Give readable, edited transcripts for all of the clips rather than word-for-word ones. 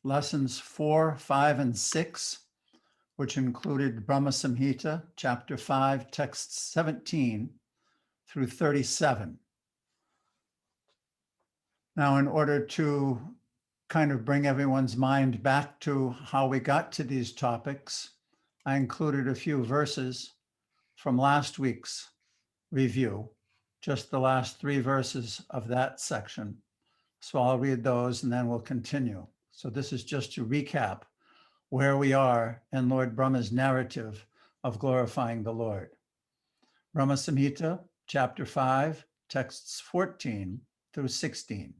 lessons 4, 5, and 6, which included Brahma Samhita, chapter 5, texts 17 through 37. Now, in order to kind of bring everyone's mind back to how we got to these topics, I included a few verses from last week's review, just the last 3 verses of that section. So I'll read those and then we'll continue. So this is just to recap where we are in Lord Brahma's narrative of glorifying the Lord. Brahma Samhita, chapter 5, texts 14 through 16.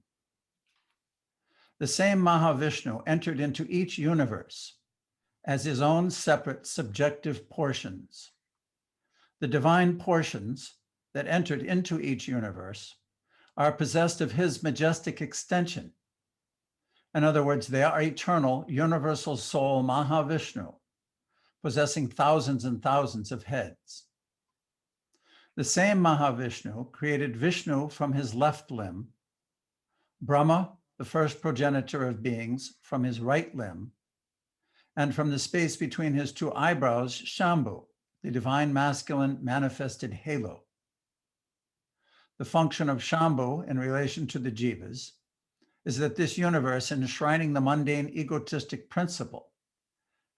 The same Mahavishnu entered into each universe as his own separate subjective portions. The divine portions that entered into each universe are possessed of his majestic extension. In other words, they are eternal, universal soul Mahavishnu, possessing thousands and thousands of heads. The same Mahavishnu created Vishnu from his left limb, Brahma, the first progenitor of beings, from his right limb, and from the space between his 2 eyebrows, Shambhu, the divine masculine manifested halo. The function of Shambhu in relation to the jivas is that this universe, enshrining the mundane egotistic principle,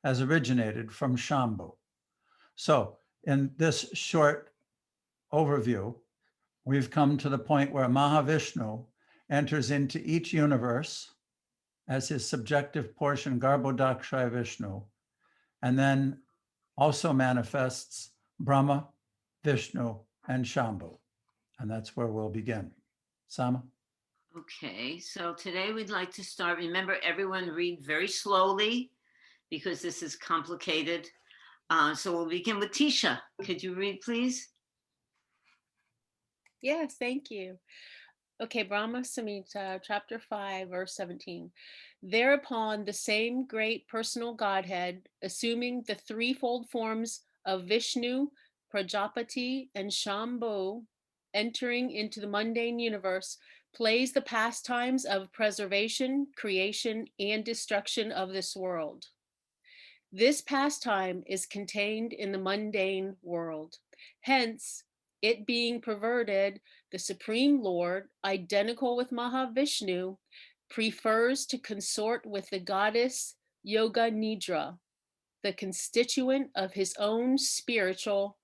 has originated from Shambhu. So in this short overview, we've come to the point where Mahavishnu enters into each universe as his subjective portion, Garbhodakshaya Vishnu, and then also manifests Brahma, Vishnu, and Shambhu. And that's where we'll begin. Sama? Okay, so today we'd like to start. Remember, everyone read very slowly because this is complicated. So we'll begin with Tisha. Could you read, please? Yes, thank you. Okay, Brahma Samhita, chapter 5, verse 17. Thereupon the same great personal Godhead, assuming the threefold forms of Vishnu, Prajapati, and Shambhu, entering into the mundane universe, plays the pastimes of preservation, creation, and destruction of this world. This pastime is contained in the mundane world. Hence, it being perverted, the Supreme Lord, identical with Mahavishnu, prefers to consort with the goddess Yoga Nidra, the constituent of his own spiritual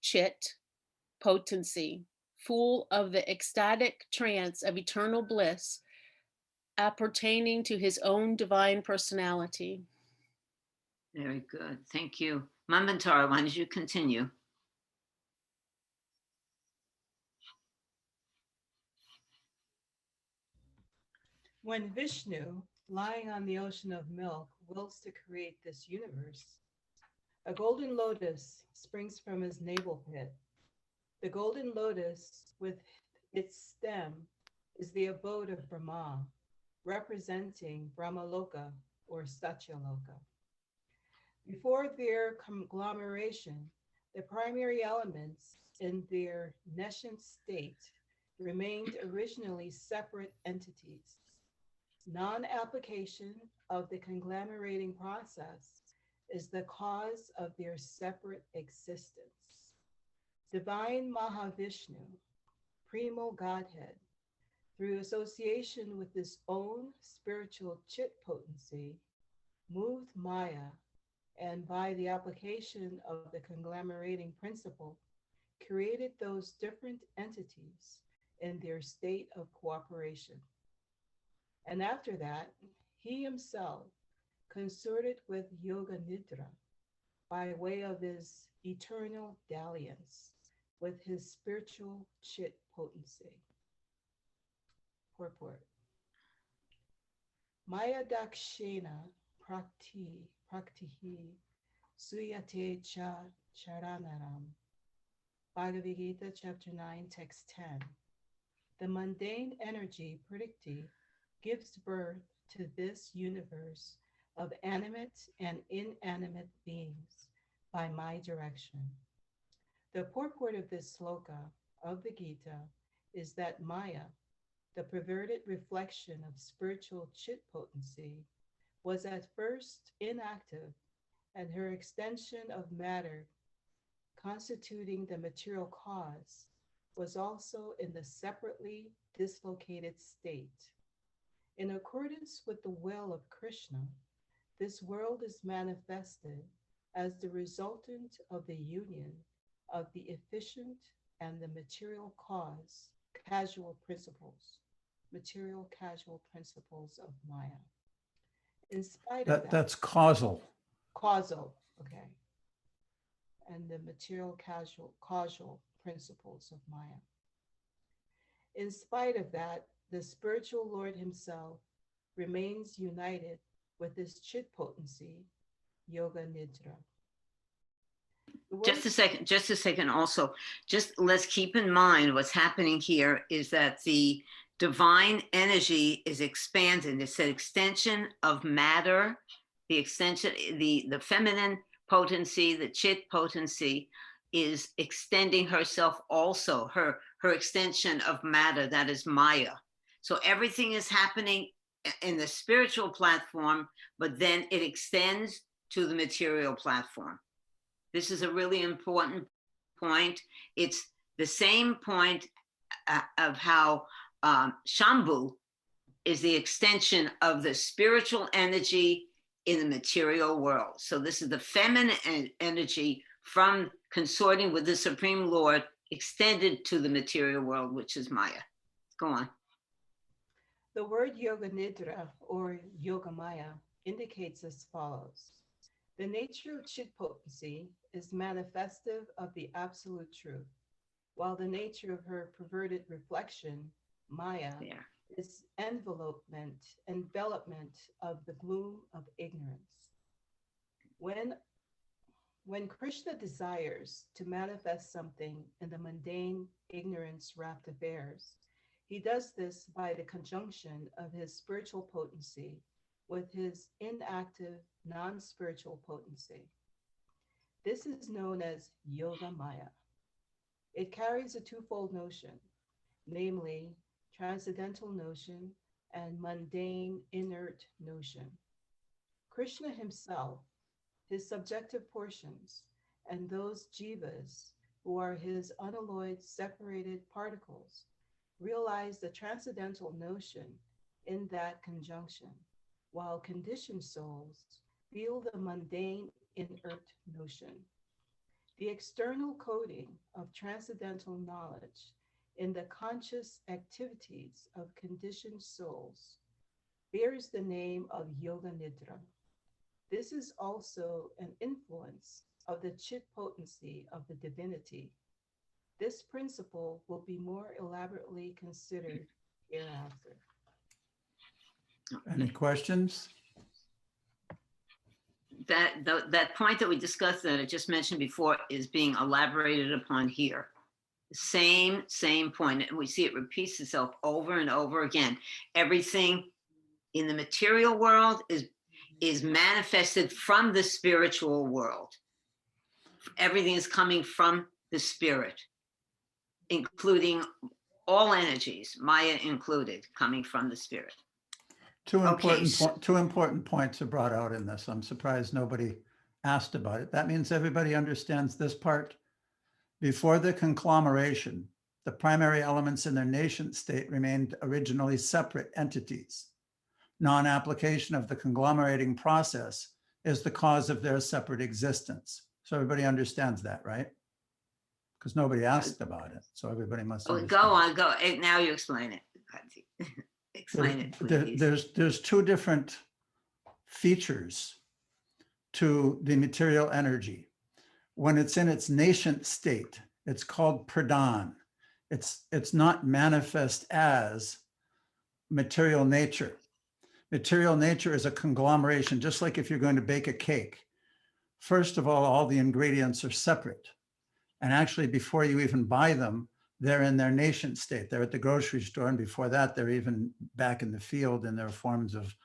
chit potency, full of the ecstatic trance of eternal bliss, appertaining to his own divine personality. Very good. Thank you. Manvantara, why don't you continue? When Vishnu, lying on the ocean of milk, wills to create this universe, a golden lotus springs from his navel pit. The golden lotus, with its stem, is the abode of Brahma, representing Brahmaloka or Satyaloka. Before their conglomeration, the primary elements in their nascent state remained originally separate entities. Non-application of the conglomerating process is the cause of their separate existence. Divine Mahavishnu, Primo Godhead, through association with his own spiritual chit potency, moved Maya, and by the application of the conglomerating principle, created those different entities in their state of cooperation. And after that, he himself consorted with Yoga Nidra by way of his eternal dalliance with his spiritual chit potency. Purport. Maya Dakshena Praktihi Suyate Cha Charanaram. Bhagavad Gita, chapter 9, text 10. The mundane energy Prakriti gives birth to this universe of animate and inanimate beings by my direction. The purport of this sloka of the Gita is that Maya, the perverted reflection of spiritual chit potency, was at first inactive, and her extension of matter constituting the material cause was also in the separately dislocated state. In accordance with the will of Krishna, this world is manifested as the resultant of the union of the efficient and the material cause, material causal principles of Maya. In spite of that, That's causal. causal, okay, and the material causal principles of Maya. In spite of that, the spiritual Lord himself remains united with his chit potency, Yoga Nidra. Just a second also. Just let's keep in mind what's happening here is that the divine energy is expanding. It's an extension of matter, the extension, the feminine potency, the chit potency is extending herself also, her extension of matter, that is Maya. So everything is happening in the spiritual platform, but then it extends to the material platform. This is a really important point. It's the same point of how Shambhu is the extension of the spiritual energy in the material world. So this is the feminine energy from consorting with the Supreme Lord extended to the material world, which is Maya. Go on. The word Yoga Nidra or Yoga Maya indicates as follows. The nature of chit potency is manifestive of the absolute truth, while the nature of her perverted reflection, Maya, is envelopment of the gloom of ignorance. When Krishna desires to manifest something in the mundane, ignorance-wrapped affairs, he does this by the conjunction of his spiritual potency with his inactive, non-spiritual potency. This is known as Yoga Maya. It carries a twofold notion, namely transcendental notion and mundane, inert notion. Krishna himself, his subjective portions, and those jivas who are his unalloyed separated particles realize the transcendental notion in that conjunction, while conditioned souls feel the mundane, inert notion. The external coding of transcendental knowledge in the conscious activities of conditioned souls bears the name of Yoga Nidra. This is also an influence of the chit potency of the divinity. This principle will be more elaborately considered hereafter. Any questions? That point that we discussed that I just mentioned before is being elaborated upon here. Same point, and we see it repeats itself over and over again. Everything in the material world is manifested from the spiritual world. Everything is coming from the spirit, including all energies, Maya included, coming from the spirit. Two important points are brought out in this. I'm surprised nobody asked about it. That means everybody understands this part. Before the conglomeration, the primary elements in their nascent state remained originally separate entities. Non-application of the conglomerating process is the cause of their separate existence. So everybody understands that, right? Because nobody asked about it. So everybody must understand. Go on. Now you explain it. Explain it, please. There's two different features to the material energy. When it's in its nascent state, it's called pradhan. It's not manifest as material nature. Material nature is a conglomeration, just like if you're going to bake a cake. First of all the ingredients are separate. And actually, before you even buy them, they're in their nascent state. They're at the grocery store, and before that, they're even back in the field in their forms of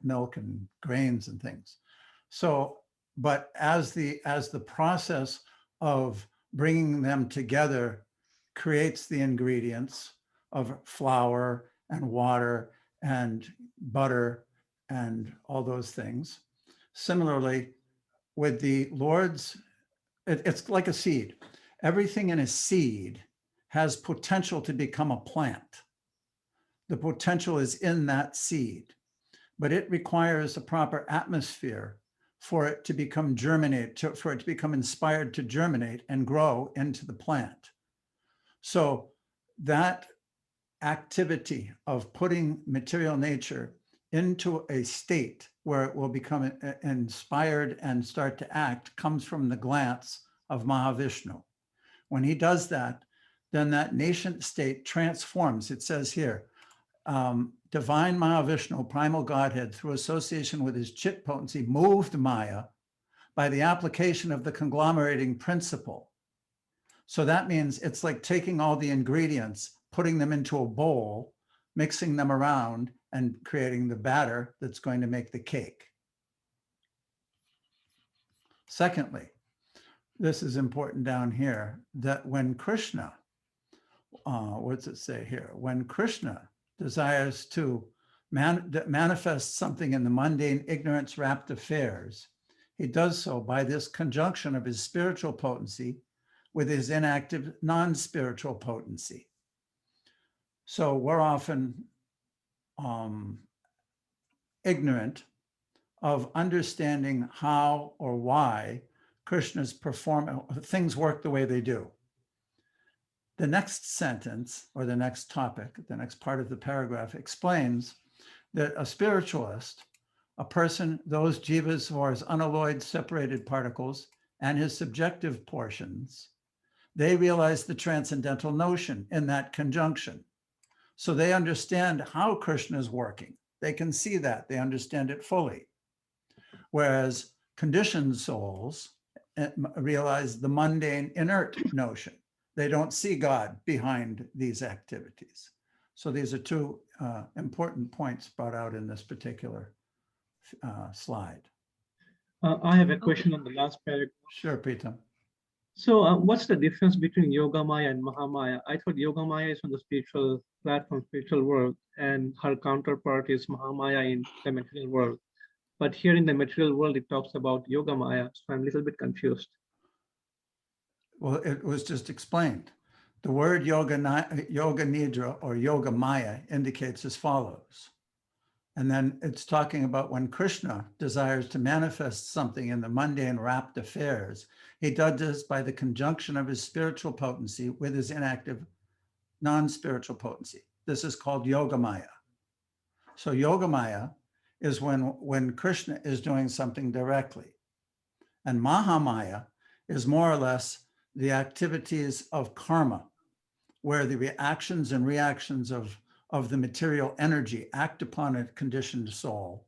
milk and grains and things. So, but as the process of bringing them together creates the ingredients of flour and water and butter and all those things. Similarly, with the Lord's, it's like a seed. Everything in a seed has potential to become a plant. The potential is in that seed, but it requires a proper atmosphere for it to become for it to become inspired to germinate and grow into the plant. So that activity of putting material nature into a state where it will become inspired and start to act comes from the glance of Mahavishnu. When he does that, then that nascent state transforms. It says here, divine Mahavishnu, primal Godhead, through association with his chit potency, moved Maya by the application of the conglomerating principle. So that means it's like taking all the ingredients, putting them into a bowl, mixing them around, and creating the batter that's going to make the cake. Secondly, this is important down here, that when Krishna, what's it say here? When Krishna desires to manifest something in the mundane, ignorance-wrapped affairs, he does so by this conjunction of his spiritual potency with his inactive, non-spiritual potency. So we're often ignorant of understanding how or why Krishna's things work the way they do. The next sentence, or the next topic, the next part of the paragraph explains that a spiritualist, a person, those jivas or his unalloyed separated particles and his subjective portions, they realize the transcendental notion in that conjunction. So they understand how Krishna is working. They can see that, they understand it fully. Whereas conditioned souls realize the mundane, inert notion. They don't see God behind these activities. So these are two important points brought out in this particular slide. I have a question on the last paragraph. Sure, Pritam. So what's the difference between Yogamaya and Mahamaya? I thought Yogamaya is on the spiritual platform, spiritual world, and her counterpart is Mahamaya in the material world. But here in the material world, it talks about Yogamaya, so I'm a little bit confused. Well, it was just explained. The word yoga nidra or yoga maya indicates as follows. And then it's talking about when Krishna desires to manifest something in the mundane wrapped affairs, he does this by the conjunction of his spiritual potency with his inactive non-spiritual potency. This is called yoga maya. So yoga maya is when Krishna is doing something directly. And Mahamaya is more or less the activities of karma, where the actions and reactions of the material energy act upon a conditioned soul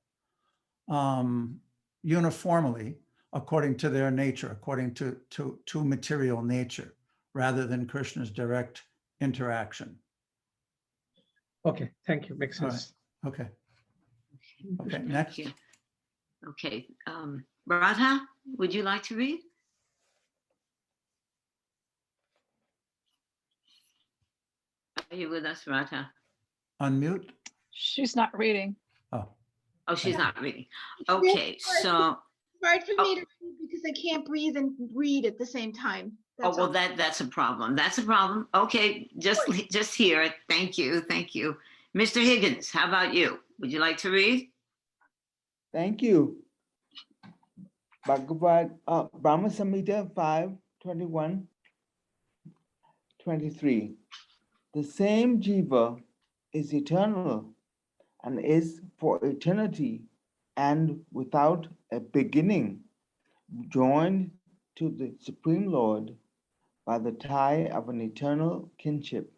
uniformly according to their nature, according to material nature, rather than Krishna's direct interaction. Okay, thank you. Makes sense. All right. Okay. Okay, Thank next. you. Okay, Radha, would you like to read? Are you with us, Radha? Unmute. She's not reading. Oh, Oh, she's not reading. Okay, so, Hard for me to read because I can't breathe and read at the same time. oh, That's well, all. that's a problem. That's a problem. Okay, just hear it. Thank you, thank you. Mr. Higgins, how about you? Would you like to read? Thank you. Bhagavad Brahma Samhita 5:21, 23. The same jiva is eternal and is for eternity and without a beginning, joined to the Supreme Lord by the tie of an eternal kinship.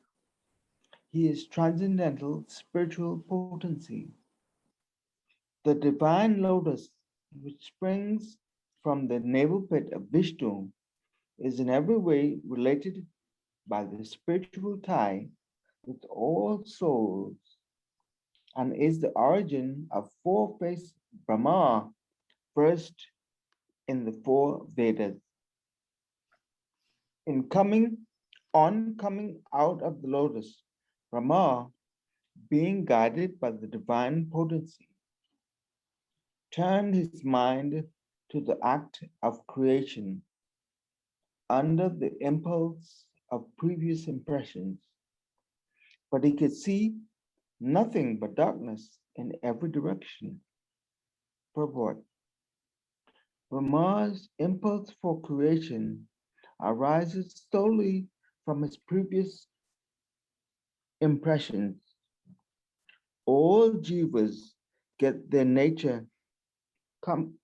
He is transcendental spiritual potency. The divine lotus, which springs from the navel pit of Vishnu, is in every way related by the spiritual tie with all souls and is the origin of four-faced Brahma, first in the four Vedas. Coming out of the lotus, Brahma, being guided by the divine potency, turned his mind to the act of creation under the impulse of previous impressions, but he could see nothing but darkness in every direction. Purport. Brahma's impulse for creation arises solely from his previous impressions. All jivas get their nature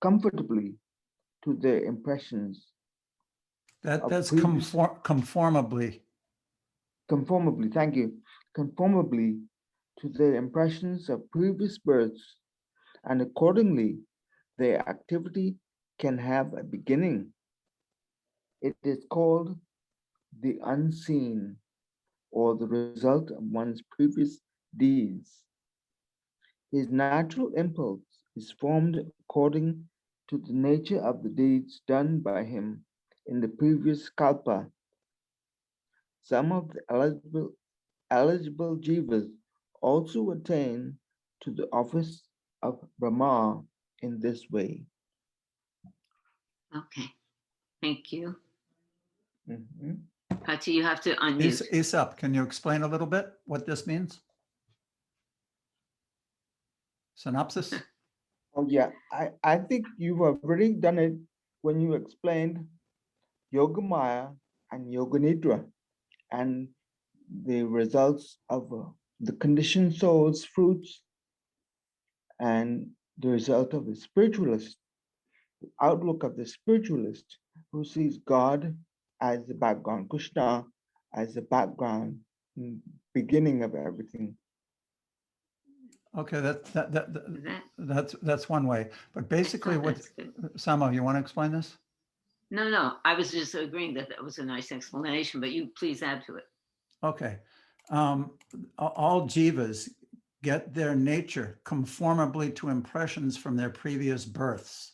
comfortably to their impressions. That's previous- conformably. Conformably, thank you, conformably to their impressions of previous births, and accordingly, their activity can have a beginning. It is called the unseen, or the result of one's previous deeds. His natural impulse is formed according to the nature of the deeds done by him in the previous kalpa. Some of the eligible jivas also attain to the office of Brahma in this way. Okay, thank you. Mhm. Pati, you have to unmute. Aesop, can you explain a little bit what this means? Synopsis? Oh yeah, I think you've already done it when you explained Yogamaya and Yoganidra and the results of the conditioned soul's fruits and the result of the spiritualist, the outlook of the spiritualist who sees God as the background, Krishna as the background, beginning of everything. Okay, Is that- that's one way. But basically, what That's good. Samo, you want to explain this? No, I was just agreeing that that was a nice explanation, but you please add to it. Okay. All jivas get their nature conformably to impressions from their previous births.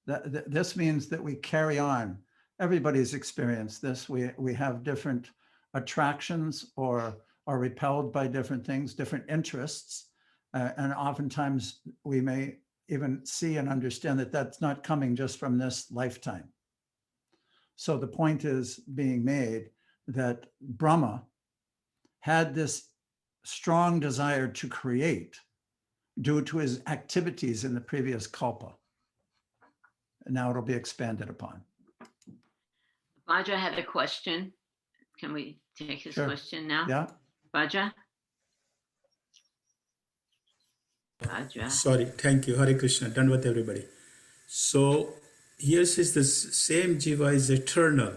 This means that we carry on. Everybody's experienced this. We have different attractions or are repelled by different things, different interests. And oftentimes we may even see and understand that that's not coming just from this lifetime. So the point is being made that Brahma had this strong desire to create due to his activities in the previous kalpa. And now it'll be expanded upon. Vajra had a question. Can we take his Sure. question now? Yeah, Vajra? Vajra. Sorry, thank you. Hare Krishna, done with everybody. So here says the same jiva is eternal.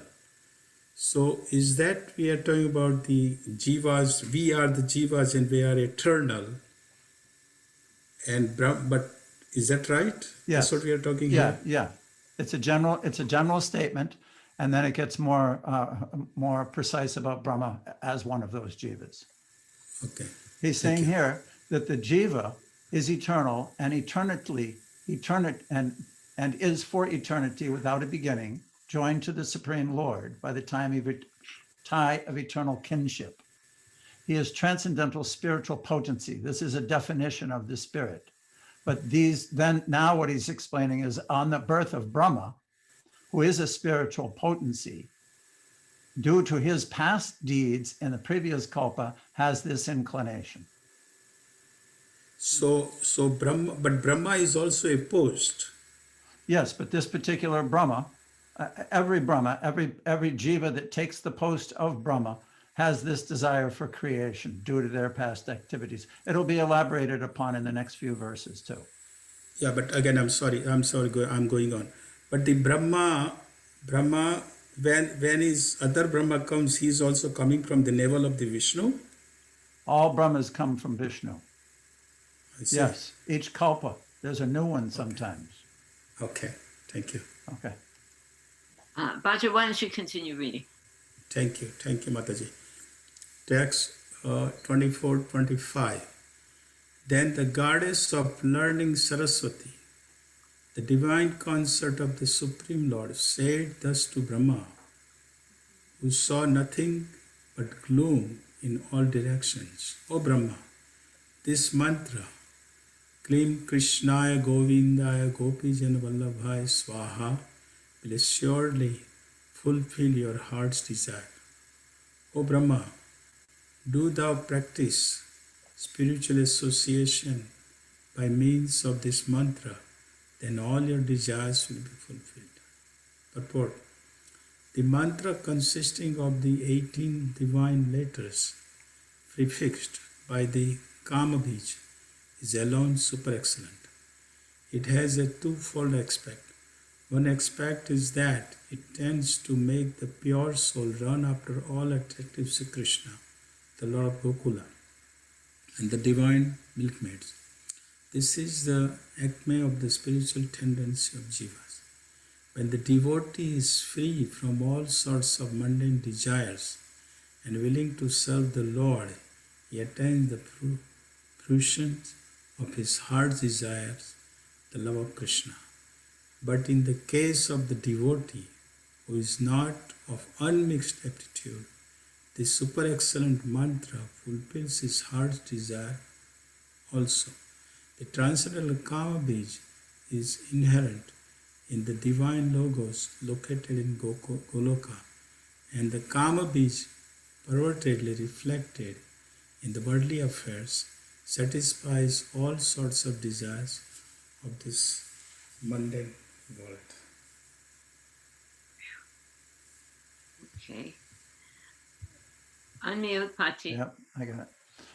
So is that we are talking about the jivas, we are the jivas and we are eternal. And but is that right? Yes. That's what we are talking yeah, here? yeah. It's a general statement, and then it gets more precise about Brahma as one of those jivas. Okay. He's saying here that the jiva is eternal and and is for eternity without a beginning, joined to the Supreme Lord by the tie of eternal kinship. He is transcendental spiritual potency. This is a definition of the spirit. But now what he's explaining is on the birth of Brahma, who is a spiritual potency, due to his past deeds in the previous kalpa, has this inclination. So Brahma is also a post. Yes, but this particular Brahma, every jiva that takes the post of Brahma has this desire for creation due to their past activities. It'll be elaborated upon in the next few verses too. Yeah, but again, I'm sorry, I'm going on. But the Brahma, when his other Brahma comes, he's also coming from the navel of the Vishnu. All Brahmas come from Vishnu. I see. Yes, each kalpa, there's a new one sometimes. Okay, thank you. Okay. Vajra, why don't you continue reading? Thank you, Mataji. Text 24-25. Then the goddess of learning Saraswati, the divine consort of the Supreme Lord, said thus to Brahma, who saw nothing but gloom in all directions. O Brahma, this mantra, Klim Krishnaya Govindaya Gopijan Vallabhai Swaha will assuredly fulfill your heart's desire. O Brahma, do thou practice spiritual association by means of this mantra, then all your desires will be fulfilled. Purport. The mantra consisting of the 18 divine letters prefixed by the Kama Bij is alone super excellent. It has a twofold aspect. One aspect is that it tends to make the pure soul run after all attractives of Krishna, the Lord of Gokula, and the divine milkmaids. This is the acme of the spiritual tendency of jivas. When the devotee is free from all sorts of mundane desires and willing to serve the Lord, he attains the fruition of his heart's desires, the love of Krishna. But in the case of the devotee who is not of unmixed aptitude, this super excellent mantra fulfills his heart's desire also. The transcendental Kama Bij is inherent in the divine logos located in Goloka, and the Kama Bij, pervertedly reflected in the worldly affairs, satisfies all sorts of desires of this mundane world. Okay. Unmute, Pachi. Yep, I got it.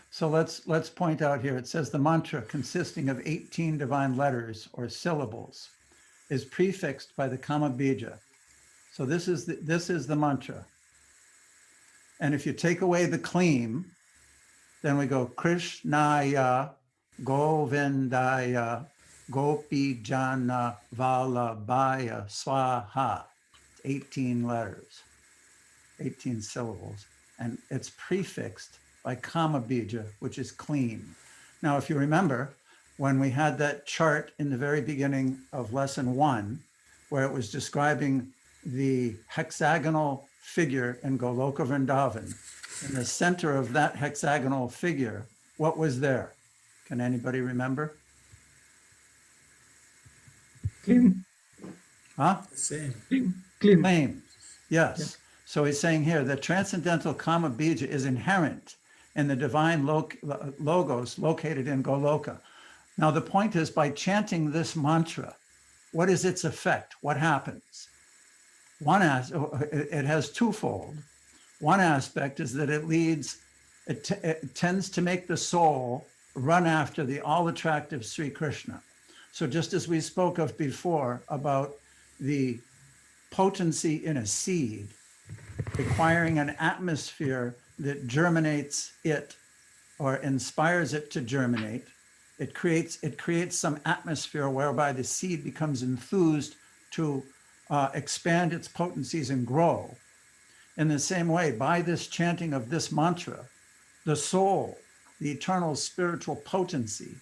So let's point out here, it says the mantra consisting of 18 divine letters or syllables is prefixed by the Kama Bija. So this is the mantra. And if you take away the Klim, then we go Krishnaya Govindaya Gopijana Vallabhaya Swaha. 18 letters, 18 syllables, and it's prefixed by Kama Bija, which is clean. Now, if you remember, when we had that chart in the very beginning of lesson 1, where it was describing the hexagonal figure in Goloka Vrindavan, in the center of that hexagonal figure, what was there? Can anybody remember? Clean, Huh? Same. clean. Flame. Yes. Yeah. So he's saying here that transcendental Kama Bija is inherent in the divine logos located in Goloka. Now, the point is, by chanting this mantra, what is its effect? What happens? It has twofold. One aspect is that it tends to make the soul run after the all-attractive Sri Krishna. So just as we spoke of before about the potency in a seed, requiring an atmosphere that germinates it or inspires it to germinate, it creates some atmosphere whereby the seed becomes enthused to expand its potencies and grow. In the same way, by this chanting of this mantra, the soul, the eternal spiritual potency,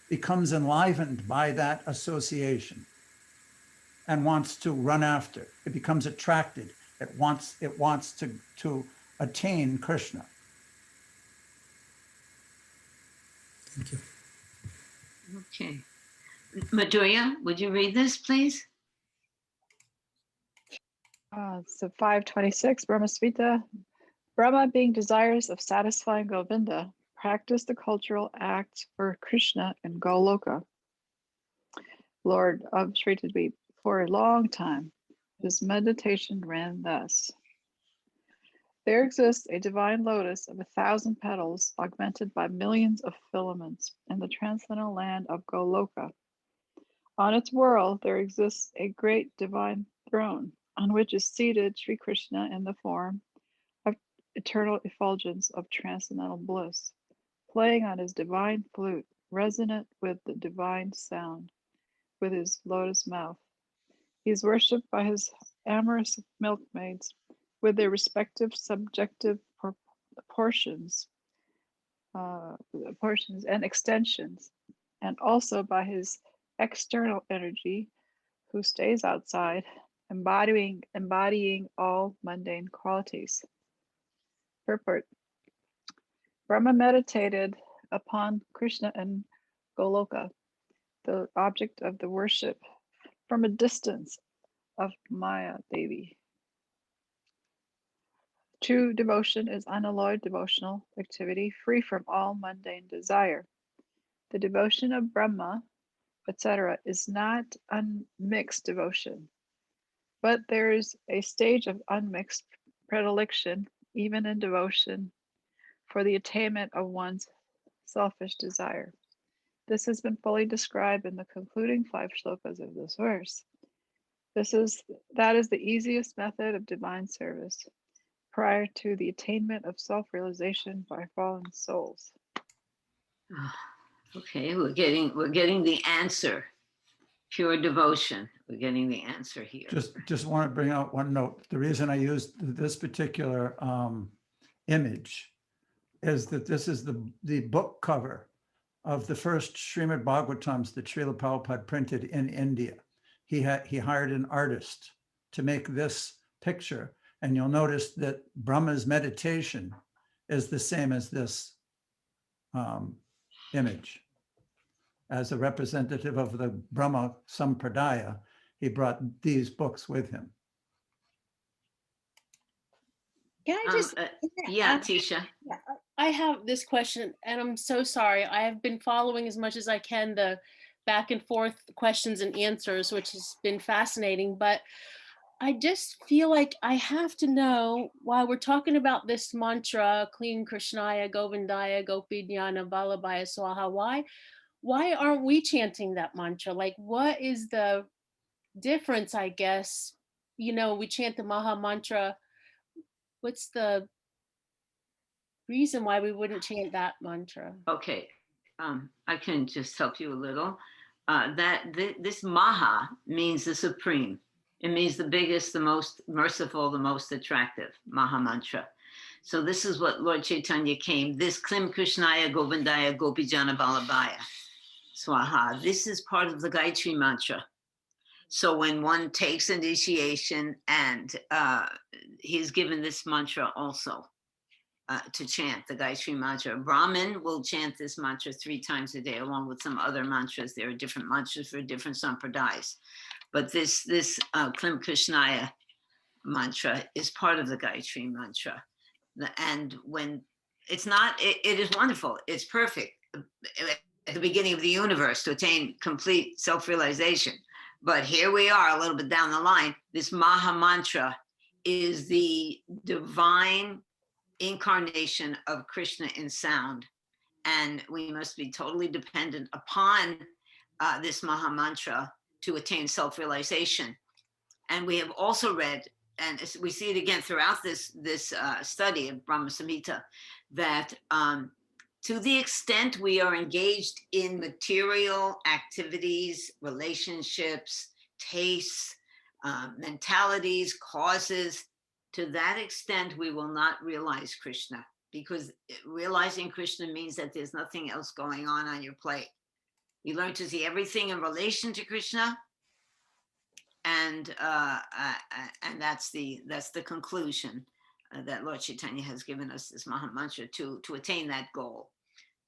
becomes enlivened by that association and wants to run after. It becomes attracted. It wants to attain Krishna. Thank you. Okay. Madhurya, would you read this, please? So 526, Brahmasvita. Brahma, being desirous of satisfying Govinda, practiced the cultural act for Krishna in Goloka, Lord of Sritadvip, for a long time. His meditation ran thus. There exists a divine lotus of 1,000 petals, augmented by millions of filaments, in the transcendental land of Goloka. On its whirl, there exists a great divine throne, on which is seated Sri Krishna in the form of eternal effulgence of transcendental bliss, playing on his divine flute, resonant with the divine sound, with his lotus mouth. He is worshipped by his amorous milkmaids with their respective subjective portions and extensions, and also by his external energy, who stays outside, embodying all mundane qualities. Purport. Brahma meditated upon Krishna in Goloka, the object of the worship from a distance of Maya Devi. True devotion is unalloyed devotional activity free from all mundane desire. The devotion of Brahma, etc., is not unmixed devotion, but there is a stage of unmixed predilection, even in devotion, for the attainment of one's selfish desire. This has been fully described in the concluding 5 shlokas of this verse. That is the easiest method of divine service prior to the attainment of self-realization by fallen souls. Okay, we're getting the answer. Pure devotion. We're getting the answer here. Just want to bring out one note. The reason I used this particular image is that this is the book cover of the first Srimad Bhagavatams that Srila Prabhupada printed in India. He hired an artist to make this picture, and you'll notice that Brahma's meditation is the same as this image. As a representative of the Brahma Sampradaya, he brought these books with him. Can I just, Yeah, Tisha. I have this question, and I'm so sorry. I have been following as much as I can the back and forth questions and answers, which has been fascinating, but I just feel like I have to know, while we're talking about this mantra, Klim Krishnaya, Govindaya, Gopijnana, Vallabhaya, Swaha, why aren't we chanting that mantra? Like, what is the difference, I guess? You know, we chant the Maha Mantra. What's the reason why we wouldn't chant that mantra? Okay, I can just help you a little. This Maha means the supreme. It means the biggest, the most merciful, the most attractive, Maha Mantra. So this is what Lord Chaitanya came, this Klim Krishnaya Govindaya Gopijana Vallabhaya Swaha. This is part of the Gayatri Mantra. So when one takes initiation and he's given this mantra also to chant the Gayatri Mantra. Brahmin will chant this mantra 3 times a day, along with some other mantras. There are different mantras for different sampradayas. But this Klim Krishnaya mantra is part of the Gayatri Mantra. And when it's not, it is wonderful. It's perfect at the beginning of the universe to attain complete self-realization. But here we are a little bit down the line. This Maha Mantra is the divine incarnation of Krishna in sound. And we must be totally dependent upon this Maha Mantra to attain self-realization. And we have also read, and we see it again throughout this study of Brahma Samhita, that to the extent we are engaged in material activities, relationships, tastes, mentalities, causes, to that extent we will not realize Krishna, because realizing Krishna means that there's nothing else going on your plate. You learn to see everything in relation to Krishna, and that's the conclusion that Lord Chaitanya has given us, this Maha Mantra, to attain that goal.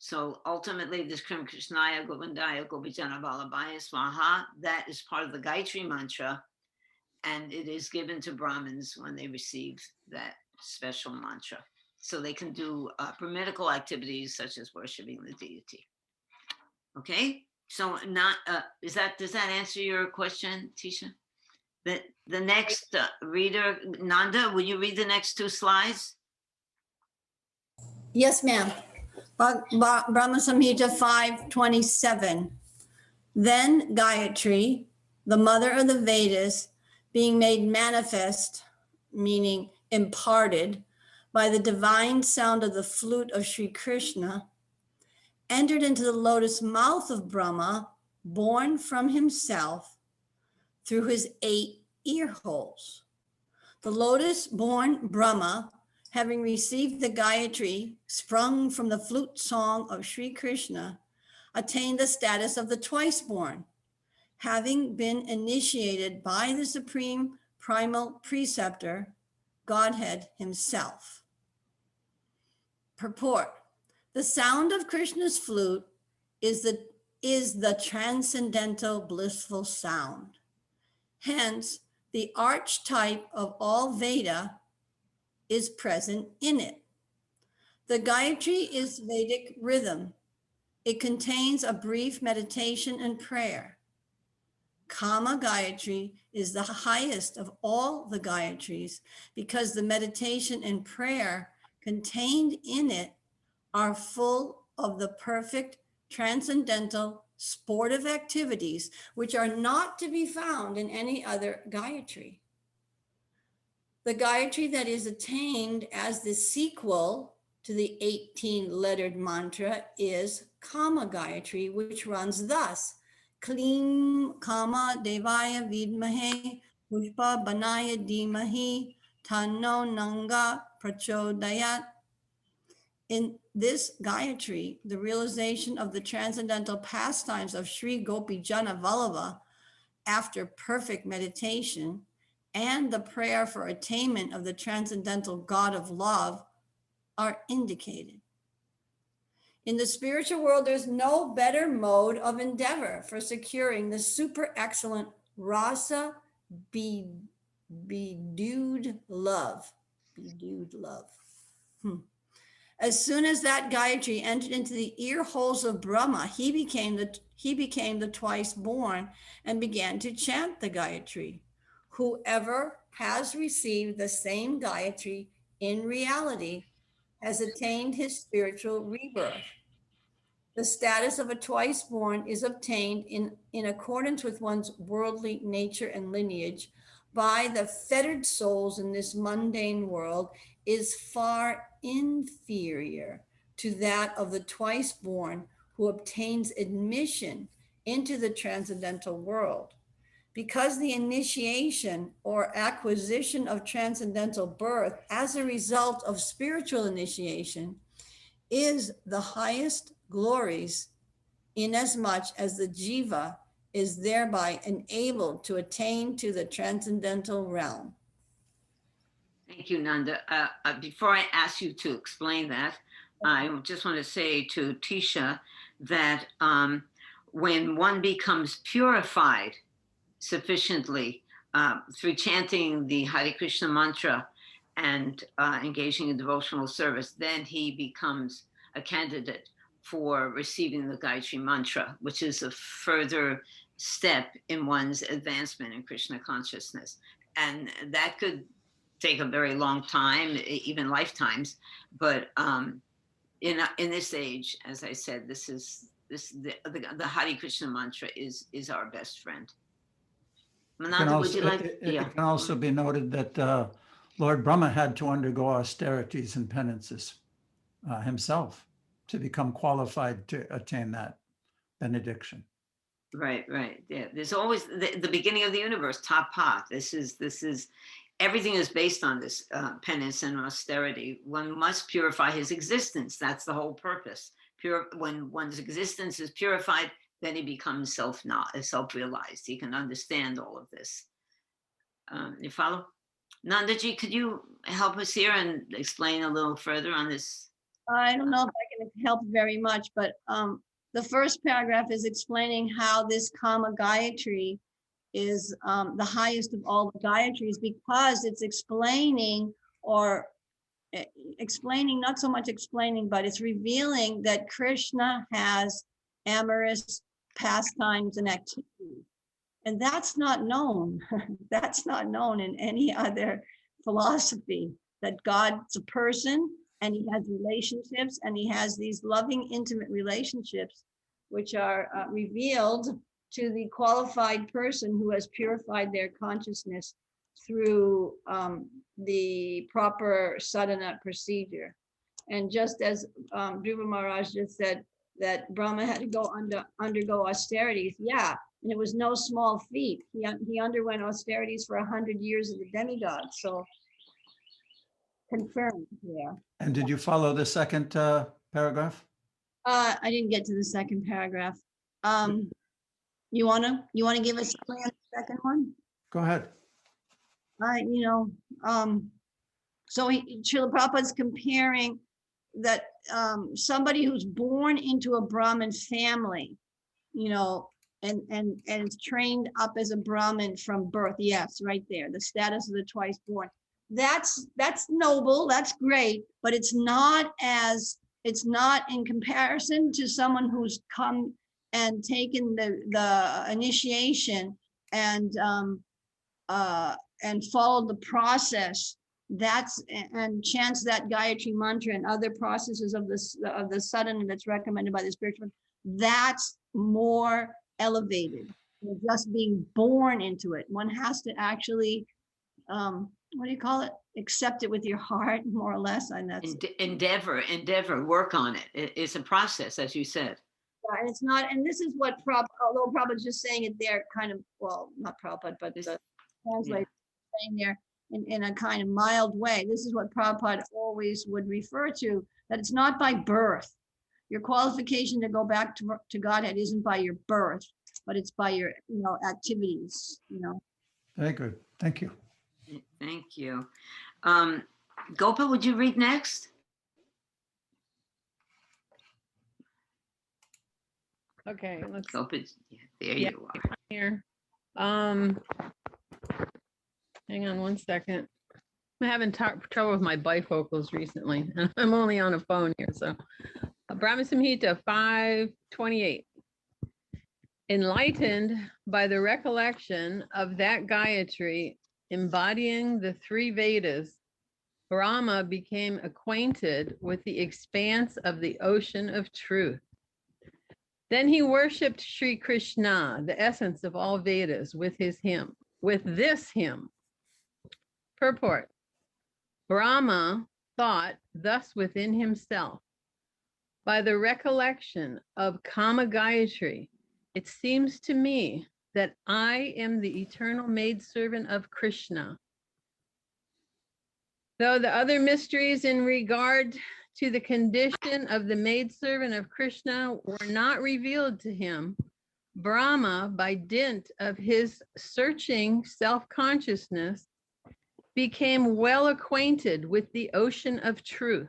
So ultimately, this Krim Krishnaya Govindaya Gopijana Vallabhaya Swaha, that is part of the Gayatri Mantra, and it is given to Brahmins when they receive that special mantra, so they can do brahminical activities such as worshiping the deity. Okay, so does that answer your question, Tisha? The next reader, Nanda, will you read the next 2 slides? Yes, ma'am. Brahma Samhita 5:27. Then Gayatri, the mother of the Vedas, being made manifest, meaning imparted, by the divine sound of the flute of Sri Krishna, entered into the lotus mouth of Brahma, born from himself through his 8 ear holes. The lotus-born Brahma, having received the Gayatri sprung from the flute song of Sri Krishna, attained the status of the twice-born, having been initiated by the supreme primal preceptor, Godhead himself. Purport: the sound of Krishna's flute is the is the transcendental blissful sound. Hence, the archetype of all Veda is present in it. The Gayatri is Vedic rhythm. It contains a brief meditation and prayer. Kama Gayatri is the highest of all the Gayatris because the meditation and prayer contained in it are full of the perfect transcendental sportive activities which are not to be found in any other Gayatri. The Gayatri that is attained as the sequel to the 18-lettered mantra is Kama Gayatri, which runs thus: Klim Kama Devaya Vidmahe Pushpa Banaya Dhimahi Tanno Nanga Prachodayat. In this Gayatri, the realization of the transcendental pastimes of Sri Gopi Jana Vallabha after perfect meditation and the prayer for attainment of the transcendental God of love are indicated. In the spiritual world, there's no better mode of endeavor for securing the super excellent rasa bedewed love. Bedewed love. As soon as that Gayatri entered into the ear holes of Brahma, he became the twice born and began to chant the Gayatri. Whoever has received the same Gayatri in reality has attained his spiritual rebirth. The status of a twice born is obtained in accordance with one's worldly nature and lineage by the fettered souls in this mundane world is far inferior to that of the twice born who obtains admission into the transcendental world. Because the initiation or acquisition of transcendental birth as a result of spiritual initiation is the highest glories, inasmuch as the jiva is thereby enabled to attain to the transcendental realm. Thank you, Nanda. Before I ask you to explain that, I just want to say to Tisha that when one becomes purified sufficiently through chanting the Hare Krishna mantra and engaging in devotional service, then he becomes a candidate for receiving the Gayatri mantra, which is a further step in one's advancement in Krishna consciousness. And that could take a very long time, even lifetimes. But in this age, as I said, the Hare Krishna mantra is our best friend. Mananda, would you like? It can also be noted that Lord Brahma had to undergo austerities and penances himself to become qualified to attain that benediction. Right. Yeah, there's always the beginning of the universe, Tapat. This is everything is based on this penance and austerity. One must purify his existence. That's the whole purpose. When one's existence is purified, then he becomes self-realized. He can understand all of this. You follow? Nandaji, could you help us here and explain a little further on this? I don't know if I can help very much, but the first paragraph is explaining how this Kama Gayatri is the highest of all the Gayatris, because it's explaining, not so much explaining, but it's revealing that Krishna has amorous pastimes and activities. And that's not known. That's not known in any other philosophy, that God's a person and he has relationships and he has these loving, intimate relationships, which are revealed to the qualified person who has purified their consciousness through the proper sadhana procedure. And just as Dhruva Maharaj just said that Brahma had to undergo austerities, yeah, and it was no small feat. He underwent austerities for 100 years of the demigod, so confirmed there. And did you follow the second paragraph? I didn't get to the second paragraph. You wanna give us the second one? Go ahead. So Srila Prabhupada's comparing that somebody who's born into a Brahmin family, you know, and it's trained up as a Brahmin from birth. Yes, right there, the status of the twice born. That's noble, that's great, but it's not in comparison to someone who's come and taken the initiation and followed the process. And chants that Gayatri mantra and other processes of the sadhana that's recommended by the spiritual. That's more elevated than just being born into it. One has to actually, what do you call it? Accept it with your heart, more or less. And that's Endeavor, work on it. It's a process, as you said. and it's not. And this is what although Prabhupada's just saying it there, kind of, well, not Prabhupada, but the translator saying there in a kind of mild way. This is what Prabhupada always would refer to, that it's not by birth. Your qualification to go back to Godhead isn't by your birth, but it's by your, activities, Very good. Thank you. Thank you. Gopal, would you read next? Okay, let's Gopal, there you are. here. Hang on one second. I'm having trouble with my bifocals recently. I'm only on a phone here, so. Brahma Samhita 5:28. Enlightened by the recollection of that Gayatri embodying the three Vedas, Brahma became acquainted with the expanse of the ocean of truth. Then he worshipped Sri Krishna, the essence of all Vedas, with this hymn. Purport. Brahma thought thus within himself, by the recollection of Kama Gayatri, it seems to me that I am the eternal maidservant of Krishna. Though the other mysteries in regard to the condition of the maidservant of Krishna were not revealed to him, Brahma, by dint of his searching self-consciousness, became well acquainted with the ocean of truth.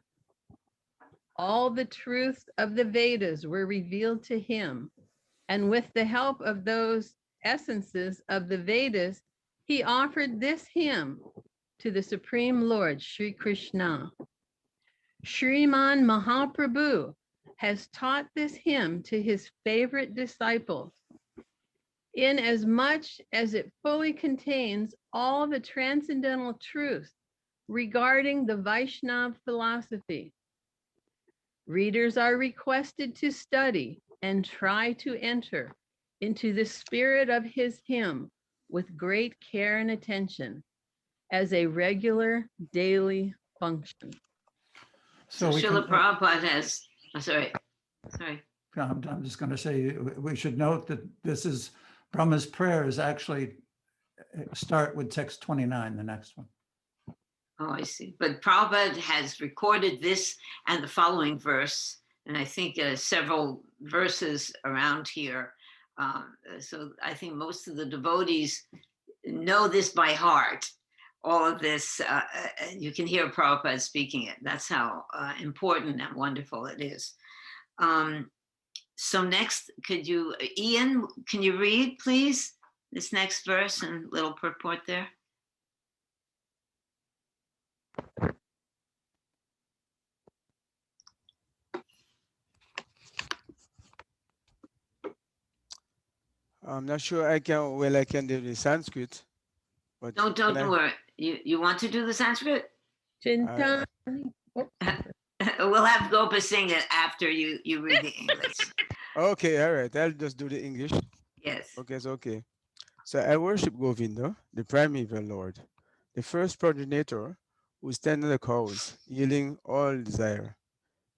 All the truths of the Vedas were revealed to him, and with the help of those essences of the Vedas, he offered this hymn to the Supreme Lord, Sri Krishna. Shriman Mahaprabhu has taught this hymn to his favorite disciples, inasmuch as it fully contains all the transcendental truths regarding the Vaishnava philosophy. Readers are requested to study and try to enter into the spirit of his hymn with great care and attention as a regular daily function. So Srila Prabhupada has, sorry. I'm just going to say, we should note that this is Brahma's prayers actually start with text 29, the next one. Oh, I see. But Prabhupada has recorded this and the following verse, and I think several verses around here. So I think most of the devotees know this by heart. All of this, you can hear Prabhupada speaking it. That's how important and wonderful it is. So next, Ian, can you read, please, this next verse and little purport there? I'm not sure I can do the Sanskrit. But don't worry. You want to do the Sanskrit? Chintan. We'll have Gopa sing it after you read the English. Okay, all right. I'll just do the English. Yes. Okay, it's okay. So I worship Govinda, the primeval Lord, the first progenitor who tended the cows, yielding all desire,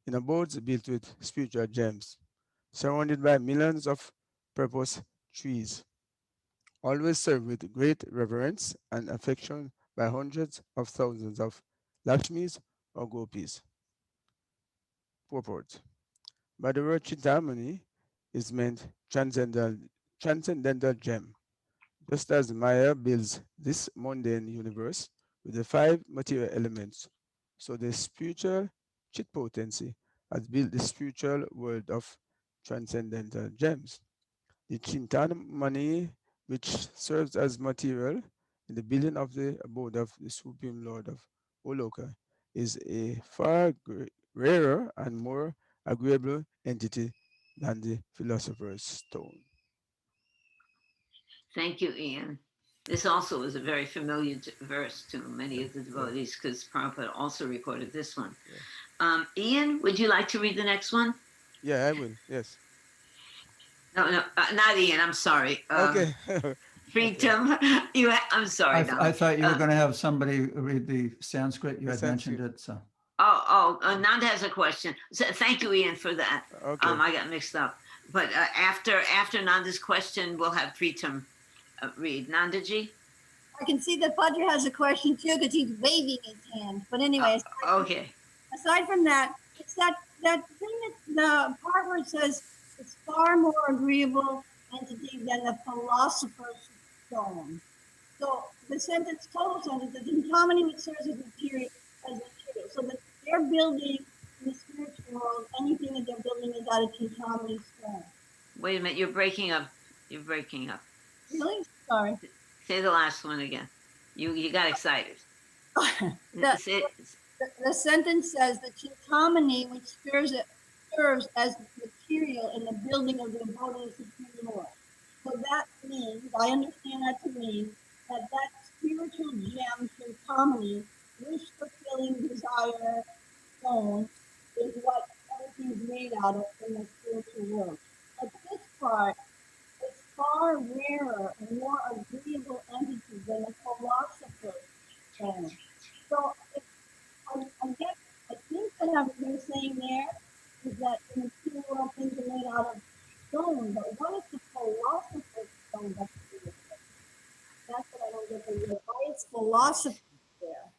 in abodes built with spiritual gems, surrounded by millions of purpose trees, always served with great reverence and affection by hundreds of thousands of Lakshmis or Gopis. Purport. By the word Chintamani is meant transcendental gem, just as Maya builds this mundane universe with the 5 material elements. So the spiritual Chit potency has built the spiritual world of transcendental gems. The Chintamani, which serves as material in the building of the abode of the Supreme Lord of Goloka, is a far rarer and more agreeable entity than the Philosopher's Stone. Thank you, Ian. This also is a very familiar verse to many of the devotees because Prabhupada also recorded this one. Ian, would you like to read the next one? Yeah, I will. Yes. No, not Ian. I'm sorry. Okay. Preetam, I'm sorry. I thought you were going to have somebody read the Sanskrit. You The had mentioned Sanskrit. it, so. Nanda has a question. So thank you, Ian, for that. Okay. I got mixed up. But after Nanda's question, we'll have Preetam read. Nandaji? I can see that Padre has a question too because he's waving his hand. But anyways, Okay. aside from that, it's that thing that the part where it says it's far more agreeable entity than the philosopher's stone. So the sentence, total sentence, the Chintamani which serves as material, so that they're building in the spiritual world, anything that they're building is out of Chintamani stone. Wait a minute. You're breaking up. You're breaking up. Really? Sorry. Say the last one again. You got excited. The sentence says the Chintamani which serves as material in the building of the abode of the Supreme Lord. So that means, I understand that to mean that spiritual gem Chintamani, wish-fulfilling desire stone, is what everything's made out of in the spiritual world. But this part is far rarer and more agreeable entity than the philosopher's stone. So I think that what you're saying there is that in the material world things are made out of stone, but what is the philosopher's stone that's beautiful? That's what I don't get the real. Why is philosophy there?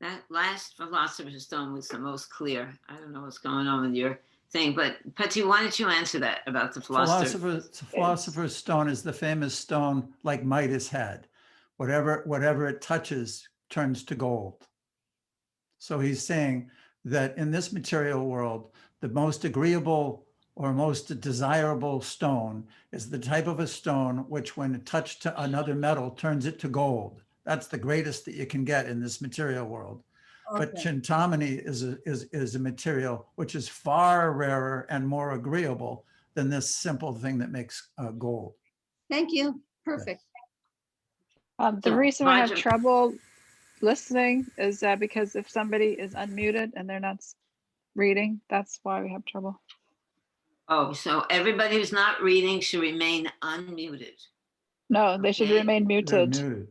That last philosopher's stone was the most clear. I don't know what's going on with your thing, but Pati, why don't you answer that about the Philosopher's stone is the famous stone like Midas had. Whatever it touches turns to gold. So he's saying that in this material world, the most agreeable or most desirable stone is the type of a stone which, when touched to another metal, turns it to gold. That's the greatest that you can get in this material world. Okay. But Chintamani is a material which is far rarer and more agreeable than this simple thing that makes gold. Thank you. Perfect. The reason we have Roger. trouble listening is that because if somebody is unmuted and they're not reading, that's why we have trouble. Oh, so everybody who's not reading should remain unmuted. No, they should Okay. remain They're muted. muted.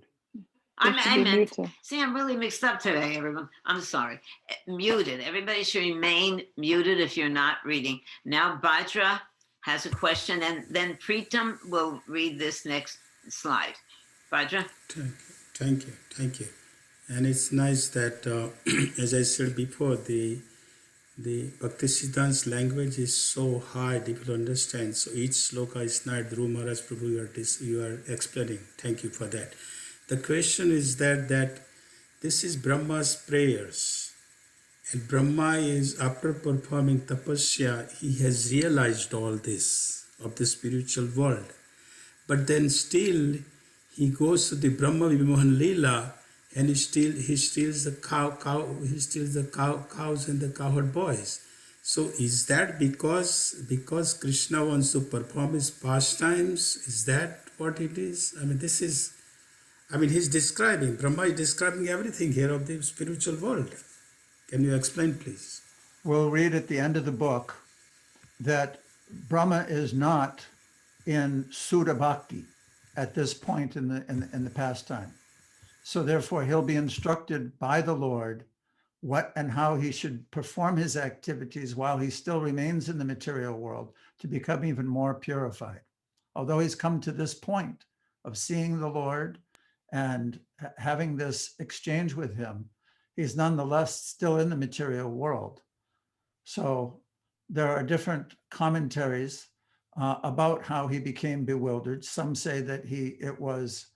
I meant, muted. see, I'm really mixed up today, everyone. I'm sorry. Muted. Everybody should remain muted if you're not reading. Now, Bhadra has a question, and then Preetam will read this next slide. Bhadra? Thank you. And it's nice that, as I said before, the Bhaktisiddhanta's language is so hard, people to understand. So each sloka is not Dhruv Maharaj Prabhu you are explaining. Thank you for that. The question is that this is Brahma's prayers. And Brahma is, after performing tapasya, he has realized all this of the spiritual world. But then still, he goes to the Brahma Vimohan Leela and he steals the cows and the cowherd boys. So is that because Krishna wants to perform his pastimes? Is that what it is? He's describing, Brahma is describing everything here of the spiritual world. Can you explain, please? We'll read at the end of the book that Brahma is not in Sudha Bhakti at this point in the pastime. So therefore, he'll be instructed by the Lord what and how he should perform his activities while he still remains in the material world to become even more purified. Although he's come to this point of seeing the Lord and having this exchange with him, he's nonetheless still in the material world. So there are different commentaries about how he became bewildered. Some say that it was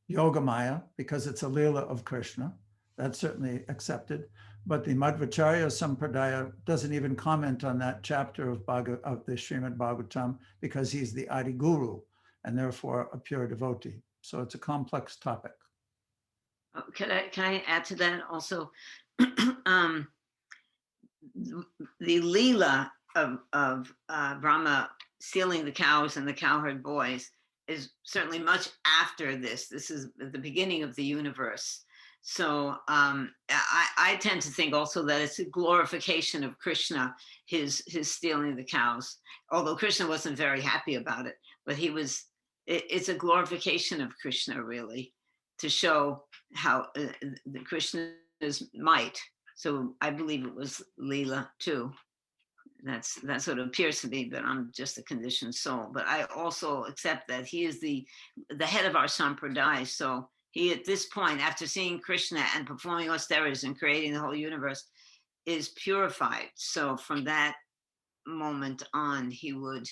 Yogamaya, because it's a Leela of Krishna. That's certainly accepted. But the Madhvacharya Sampradaya doesn't even comment on that chapter of the Srimad Bhagavatam because he's the Adi Guru and therefore a pure devotee. So it's a complex topic. Can I add to that also? The Leela of Brahma stealing the cows and the cowherd boys is certainly much after this. This is at the beginning of the universe. So I tend to think also that it's a glorification of Krishna, his stealing the cows, although Krishna wasn't very happy about it, but it's a glorification of Krishna really, to show how the Krishna's might. So I believe it was Leela too. That's what it appears to be, but I'm just a conditioned soul. But I also accept that he is the head of our sampradaya. So he, at this point, after seeing Krishna and performing austerities and creating the whole universe, is purified. So from that moment on, he would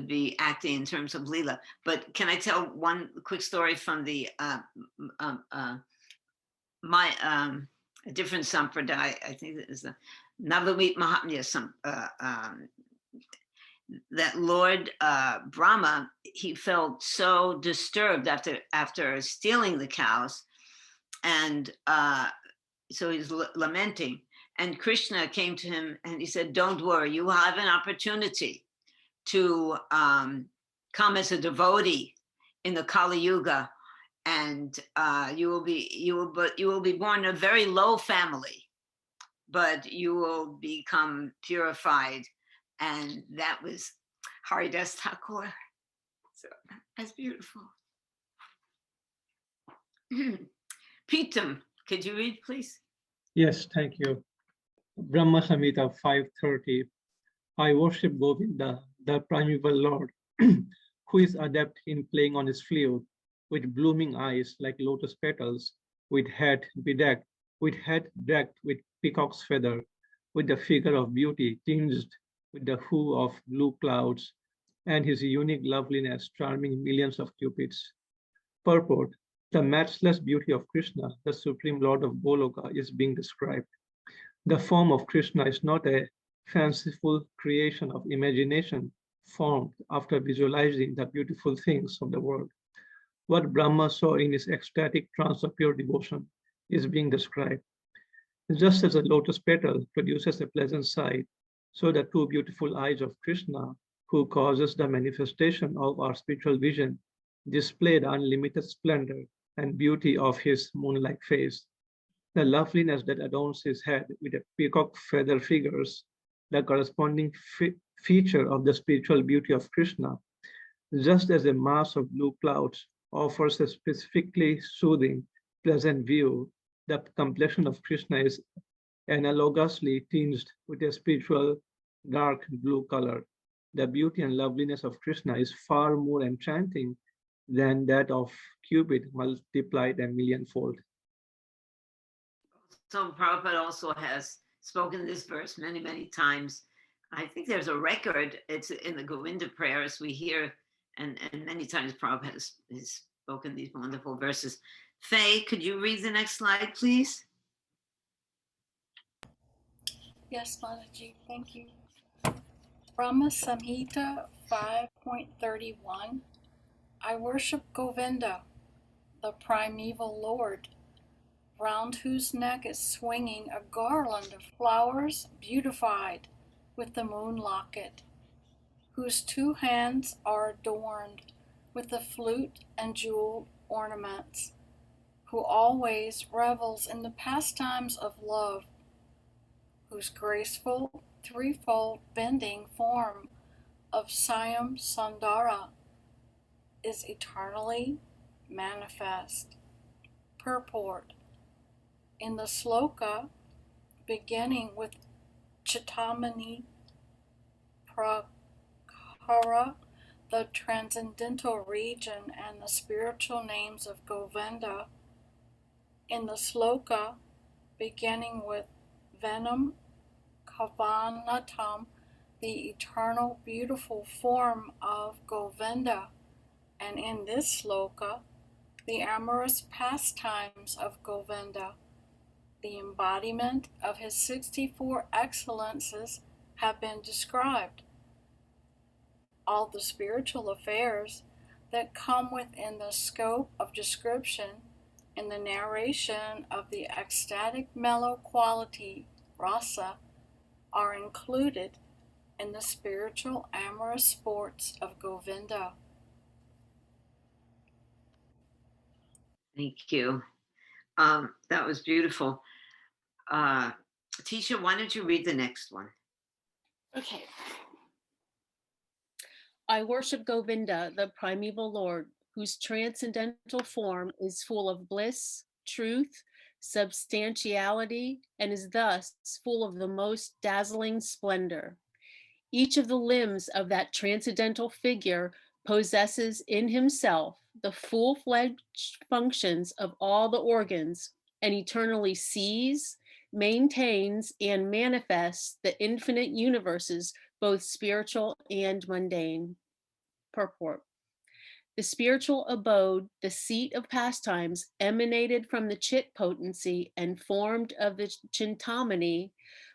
be acting in terms of Leela. But can I tell one quick story from the a different sampradaya? I think it is the Navamit Mahatmya, that Lord Brahma, he felt so disturbed after stealing the cows, and so he's lamenting. And Krishna came to him and he said, "Don't worry, you have an opportunity to come as a devotee in the Kali Yuga, and you will be born in a very low family, but you will become purified." And that was Haridas Thakur. So that's beautiful. Pitam, could you read, please? Yes, thank you. Brahma Samhita 5:30. I worship Govinda, the primeval Lord, who is adept in playing on his flute, with blooming eyes like lotus petals, with head decked with peacock's feather, with the figure of beauty tinged with the hue of blue clouds, and his unique loveliness charming millions of cupids. Purport: the matchless beauty of Krishna, the Supreme Lord of Goloka, is being described. The form of Krishna is not a fanciful creation of imagination formed after visualizing the beautiful things of the world. What Brahma saw in his ecstatic trance of pure devotion is being described. Just as a lotus petal produces a pleasant sight, so the two beautiful eyes of Krishna, who causes the manifestation of our spiritual vision, display the unlimited splendor and beauty of his moon-like face. The loveliness that adorns his head with a peacock feather figures, the corresponding feature of the spiritual beauty of Krishna, just as a mass of blue clouds offers a specifically soothing, pleasant view. The complexion of Krishna is analogously tinged with a spiritual dark blue color. The beauty and loveliness of Krishna is far more enchanting than that of Cupid multiplied a millionfold. So Prabhupada also has spoken this verse many, many times. I think there's a record, it's in the Govinda prayers we hear, and many times Prabhupada has spoken these wonderful verses. Faye, could you read the next slide, please? Yes, Mataji, thank you. Brahma Samhita 5.31. I worship Govinda, the primeval Lord, round whose neck is swinging a garland of flowers beautified with the moon locket, whose two hands are adorned with the flute and jewel ornaments, who always revels in the pastimes of love, whose graceful threefold bending form of Syam Sundara is eternally manifest. Purport: in the sloka beginning with Chitamani Prakhara, the transcendental region and the spiritual names of Govinda, in the sloka beginning with Venam Kavanatam, the eternal beautiful form of Govinda, and in this sloka, the amorous pastimes of Govinda, the embodiment of his 64 excellences have been described. All the spiritual affairs that come within the scope of description in the narration of the ecstatic mellow quality, rasa, are included in the spiritual amorous sports of Govinda. Thank you. That was beautiful. Tisha, why don't you read the next one? Okay. I worship Govinda, the primeval Lord, whose transcendental form is full of bliss, truth, substantiality, and is thus full of the most dazzling splendor. Each of the limbs of that transcendental figure possesses in himself the full-fledged functions of all the organs and eternally sees, maintains, and manifests the infinite universes, both spiritual and mundane. Purport. The spiritual abode, the seat of pastimes, emanated from the Chit potency and formed of the Chintamani,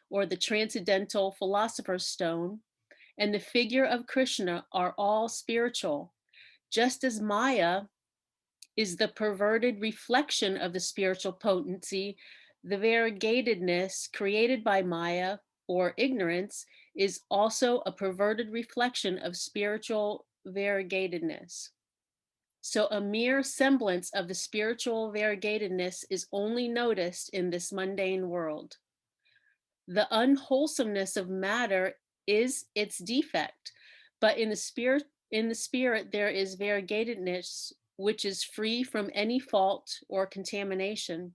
or the transcendental philosopher's stone, and the figure of Krishna are all spiritual, just as Maya is the perverted reflection of the spiritual potency. The variegatedness created by Maya, or ignorance, is also a perverted reflection of spiritual variegatedness. So a mere semblance of the spiritual variegatedness is only noticed in this mundane world. The unwholesomeness of matter is its defect, but in the spirit there is variegatedness, which is free from any fault or contamination.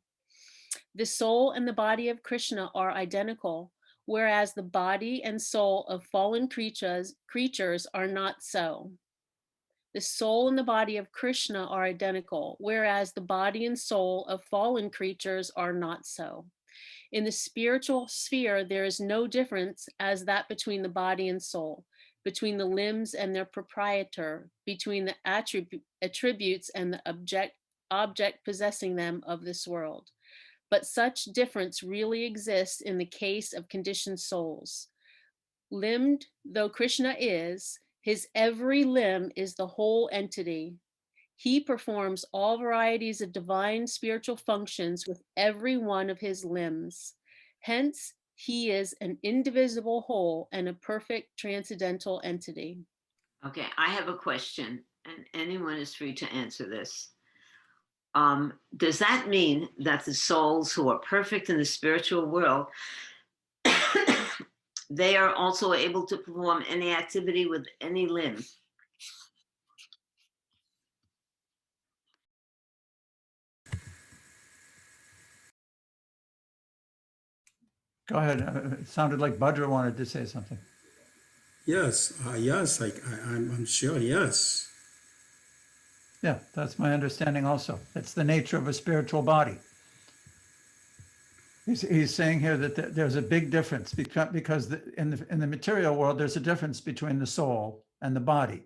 The soul and the body of Krishna are identical, whereas the body and soul of fallen creatures are not so. The soul and the body of Krishna are identical, whereas the body and soul of fallen creatures are not so. In the spiritual sphere, there is no difference as that between the body and soul, between the limbs and their proprietor, between the attributes and the object possessing them of this world. But such difference really exists in the case of conditioned souls. Limbed though Krishna is, his every limb is the whole entity. He performs all varieties of divine spiritual functions with every one of his limbs. Hence, he is an indivisible whole and a perfect transcendental entity. Okay, I have a question, and anyone is free to answer this. Does that mean that the souls who are perfect in the spiritual world, they are also able to perform any activity with any limb? Go ahead. It sounded like Bhadra wanted to say something. Yes, I'm sure, yes. Yeah, that's my understanding also. It's the nature of a spiritual body. He's saying here that there's a big difference because in the material world, there's a difference between the soul and the body.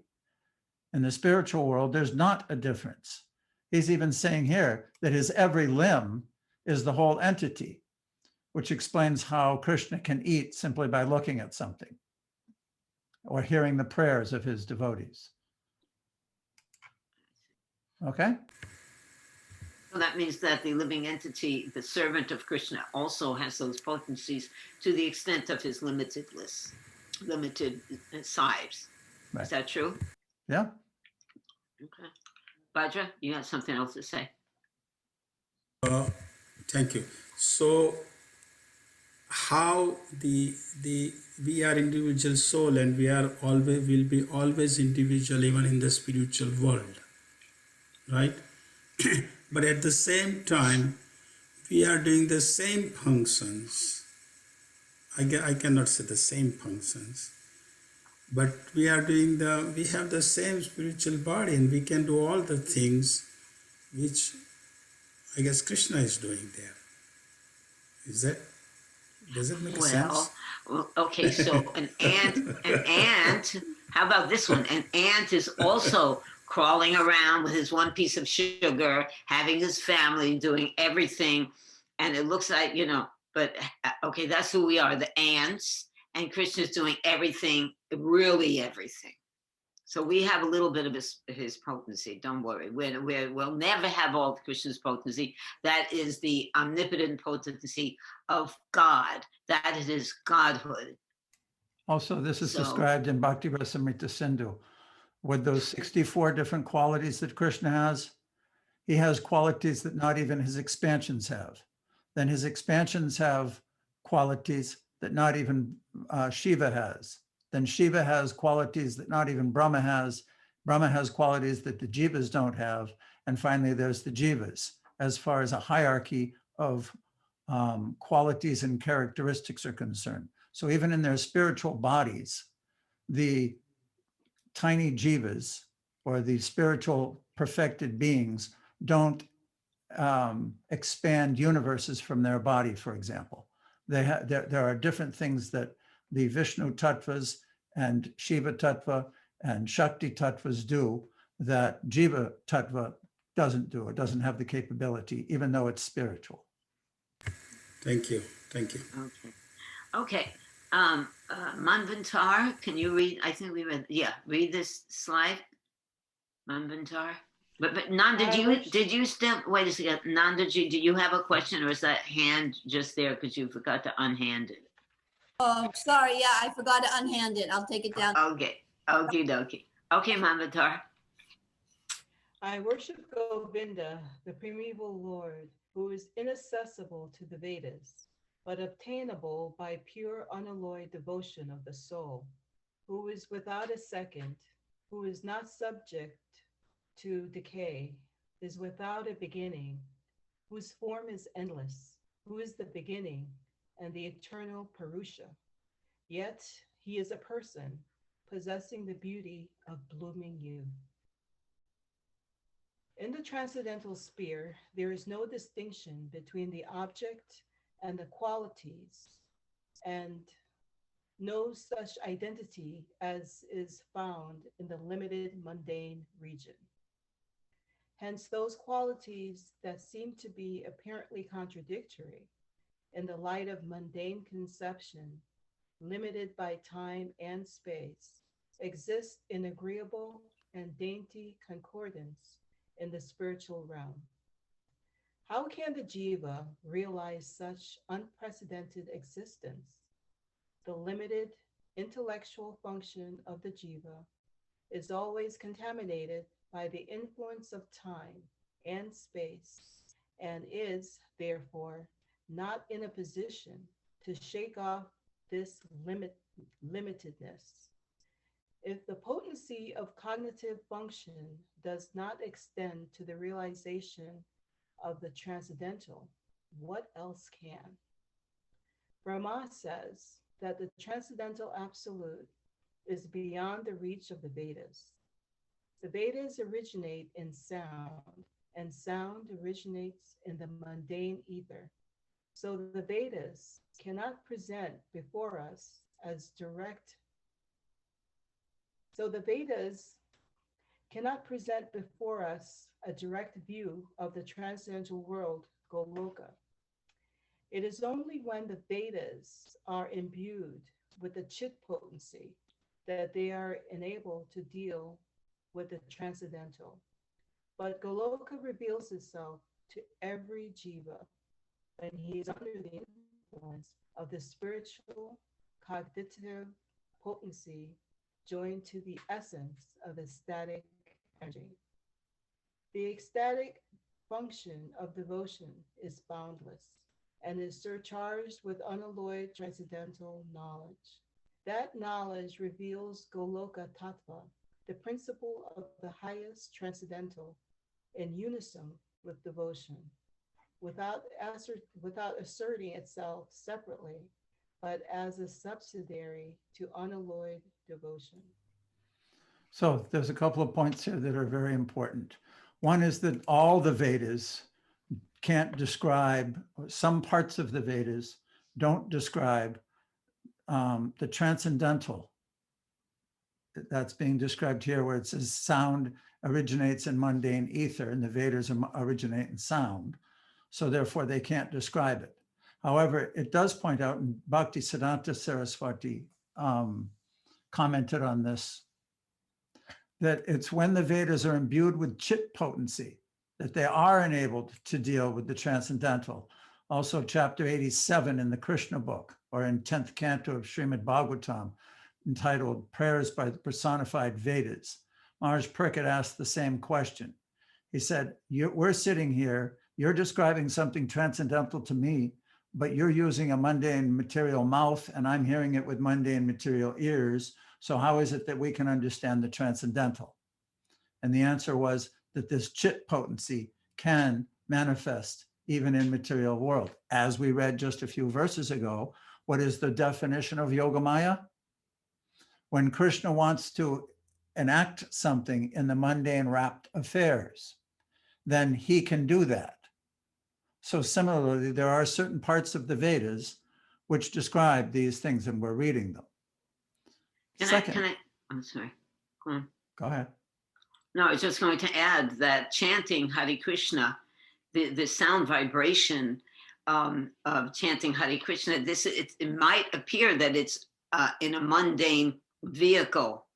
In the spiritual world, there's not a difference. He's even saying here that his every limb is the whole entity, which explains how Krishna can eat simply by looking at something or hearing the prayers of his devotees. Okay? So that means that the living entity, the servant of Krishna, also has those potencies to the extent of his limited size. Right. Is that true? Yeah. Okay. Bhadra, you have something else to say? Thank you. So how we are individual soul and will be always individual even in the spiritual world, right? But at the same time, we are doing the same functions. I cannot say the same functions, but we have the same spiritual body and we can do all the things which I guess Krishna is doing there. Does it make sense? Well, okay, so an ant, how about this one? An ant is also crawling around with his one piece of sugar, having his family, doing everything And it looks like, but okay, that's who we are, the ants, and Krishna's doing everything, really everything. So we have a little bit of his potency. Don't worry. We'll never have all of Krishna's potency. That is the omnipotent potency of God. That is his godhood. Also, this is So- described in Bhakti Rasamrita Sindhu. With those 64 different qualities that Krishna has, he has qualities that not even his expansions have. Then his expansions have qualities that not even Shiva has. Then Shiva has qualities that not even Brahma has. Brahma has qualities that the jivas don't have. And finally, there's the jivas, as far as a hierarchy of qualities and characteristics are concerned. So even in their spiritual bodies, the tiny jivas or the spiritual perfected beings don't expand universes from their body, for example. There are different things that the Vishnu tattvas and Shiva tattva and Shakti tattvas do that Jiva tattva doesn't do. It doesn't have the capability, even though it's spiritual. Thank you. Thank you. Okay. Manvantar, can you read? I think we read. Yeah, read this slide. Manvantar. But Nanda, did you still wait a second? Nanda, do you have a question, or is that hand just there because you forgot to unhand it? Oh, sorry. Yeah, I forgot to unhand it. I'll take it down. Okay. Okie dokie. Okay, Manvantar. I worship Govinda, the primeval Lord, who is inaccessible to the Vedas, but obtainable by pure unalloyed devotion of the soul, who is without a second, who is not subject to decay, is without a beginning, whose form is endless, who is the beginning and the eternal Purusha. Yet he is a person possessing the beauty of blooming youth. In the transcendental sphere, there is no distinction between the object and the qualities, and no such identity as is found in the limited mundane region. Hence, those qualities that seem to be apparently contradictory in the light of mundane conception, limited by time and space, exist in agreeable and dainty concordance in the spiritual realm. How can the jiva realize such unprecedented existence? The limited intellectual function of the jiva is always contaminated by the influence of time and space, and is, therefore, not in a position to shake off this limitedness. If the potency of cognitive function does not extend to the realization of the transcendental, what else can? Brahma says that the transcendental absolute is beyond the reach of the Vedas. The Vedas originate in sound, and sound originates in the mundane ether. So the Vedas cannot present before us as direct. So the Vedas cannot present before us a direct view of the transcendental world, Goloka. It is only when the Vedas are imbued with the Chit potency that they are enabled to deal with the transcendental. But Goloka reveals itself to every jiva when he is under the influence of the spiritual cognitive potency joined to the essence of ecstatic energy. The ecstatic function of devotion is boundless and is surcharged with unalloyed transcendental knowledge. That knowledge reveals Goloka Tattva, the principle of the highest transcendental, in unison with devotion, without asserting itself separately, but as a subsidiary to unalloyed devotion. So there's a couple of points here that are very important. One is that all the Vedas can't describe, some parts of the Vedas don't describe the transcendental that's being described here, where it says sound originates in mundane ether and the Vedas originate in sound. so therefore they can't describe it. However, it does point out, and Bhakti Siddhanta Saraswati commented on this, that it's when the Vedas are imbued with chit potency that they are enabled to deal with the transcendental. Also, chapter 87 in the Krishna book, or in 10th canto of Srimad Bhagavatam, entitled Prayers by the Personified Vedas, Maharaj Pariksit asked the same question. He said, we're sitting here, you're describing something transcendental to me, but you're using a mundane material mouth and I'm hearing it with mundane material ears. So how is it that we can understand the transcendental? And the answer was that this chit potency can manifest even in material world. As we read just a few verses ago, what is the definition of Yogamaya? When Krishna wants to enact something in the mundane wrapped affairs, then he can do that. So similarly, there are certain parts of the Vedas which describe these things, and we're reading them. I'm sorry. Go on. Go ahead. No, I was just going to add that chanting Hare Krishna, the sound vibration of chanting Hare Krishna, it might appear that it's in a mundane vehicle,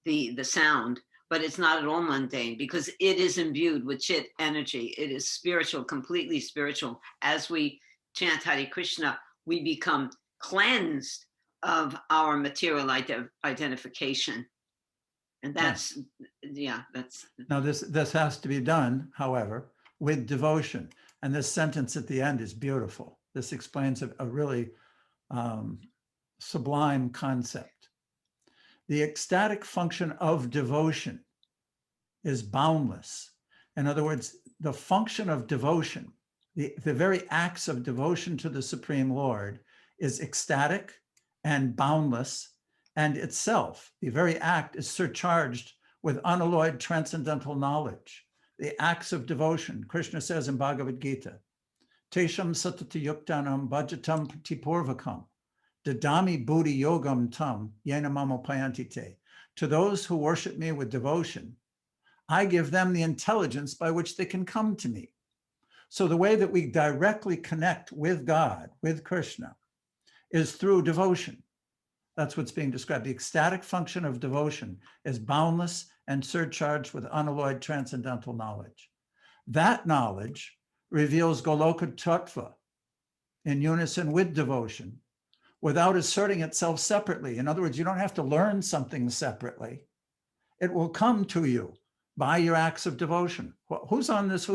the sound, but it's not at all mundane because it is imbued with chit energy. It is spiritual, completely spiritual. As we chant Hare Krishna, we become cleansed of our material identification. And that's. Now this has to be done, however, with devotion. And this sentence at the end is beautiful. This explains a really sublime concept. The ecstatic function of devotion is boundless. In other words, the function of devotion, the very acts of devotion to the Supreme Lord is ecstatic and boundless, and itself, the very act is surcharged with unalloyed transcendental knowledge. The acts of devotion, Krishna says in Bhagavad Gita, Tesham satati yuktanam bhajatam pratipurvakam, dadami buddhi yogam tam yena mama payantite. To those who worship me with devotion, I give them the intelligence by which they can come to me. So the way that we directly connect with God, with Krishna, is through devotion. That's what's being described. The ecstatic function of devotion is boundless and surcharged with unalloyed transcendental knowledge. That knowledge reveals Goloka Tattva in unison with devotion without asserting itself separately. In other words, you don't have to learn something separately. It will come to you by your acts of devotion. Who's on this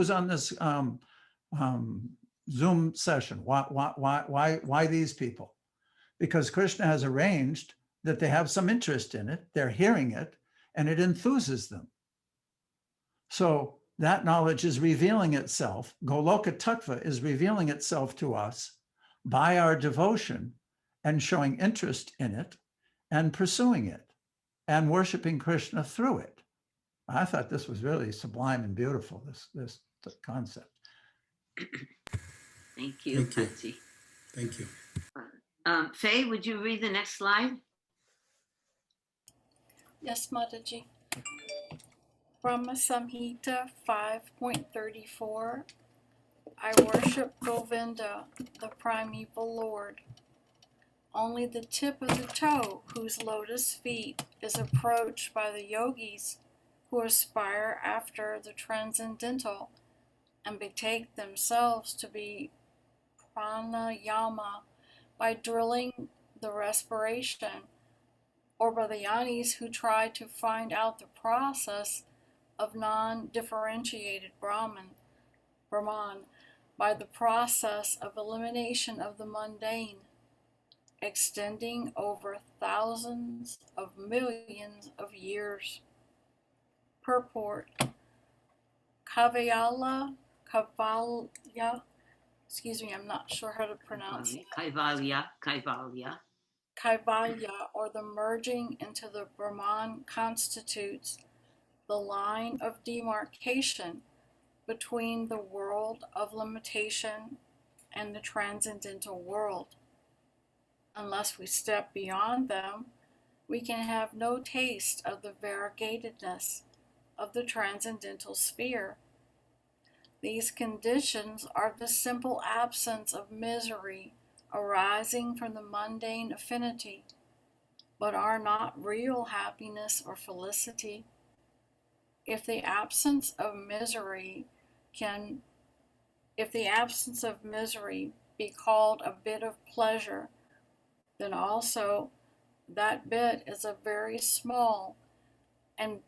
Zoom session? Why these people? Because Krishna has arranged that they have some interest in it, they're hearing it, and it enthuses them. So that knowledge is revealing itself, Goloka Tattva is revealing itself to us by our devotion and showing interest in it and pursuing it and worshiping Krishna through it. I thought this was really sublime and beautiful, this concept. Thank you, Thank you. Patsy. Thank you. Faye, would you read the next slide? Yes, Mataji. Brahma Samhita 5.34. I worship Govinda, the primeval Lord. Only the tip of the toe, whose lotus feet is approached by the yogis who aspire after the transcendental and betake themselves to be pranayama by drilling the respiration, or by the yanis who try to find out the process of non-differentiated Brahman by the process of elimination of the mundane, extending over thousands of millions of years. Purport. Kavalya, excuse me, I'm not sure how to pronounce it. Kaivalya. Kaivalya, or the merging into the Brahman, constitutes the line of demarcation between the world of limitation and the transcendental world. Unless we step beyond them, we can have no taste of the variegatedness of the transcendental sphere. These conditions are the simple absence of misery arising from the mundane affinity, but are not real happiness or felicity. If the absence of misery be called a bit of pleasure, then also that bit is a very small and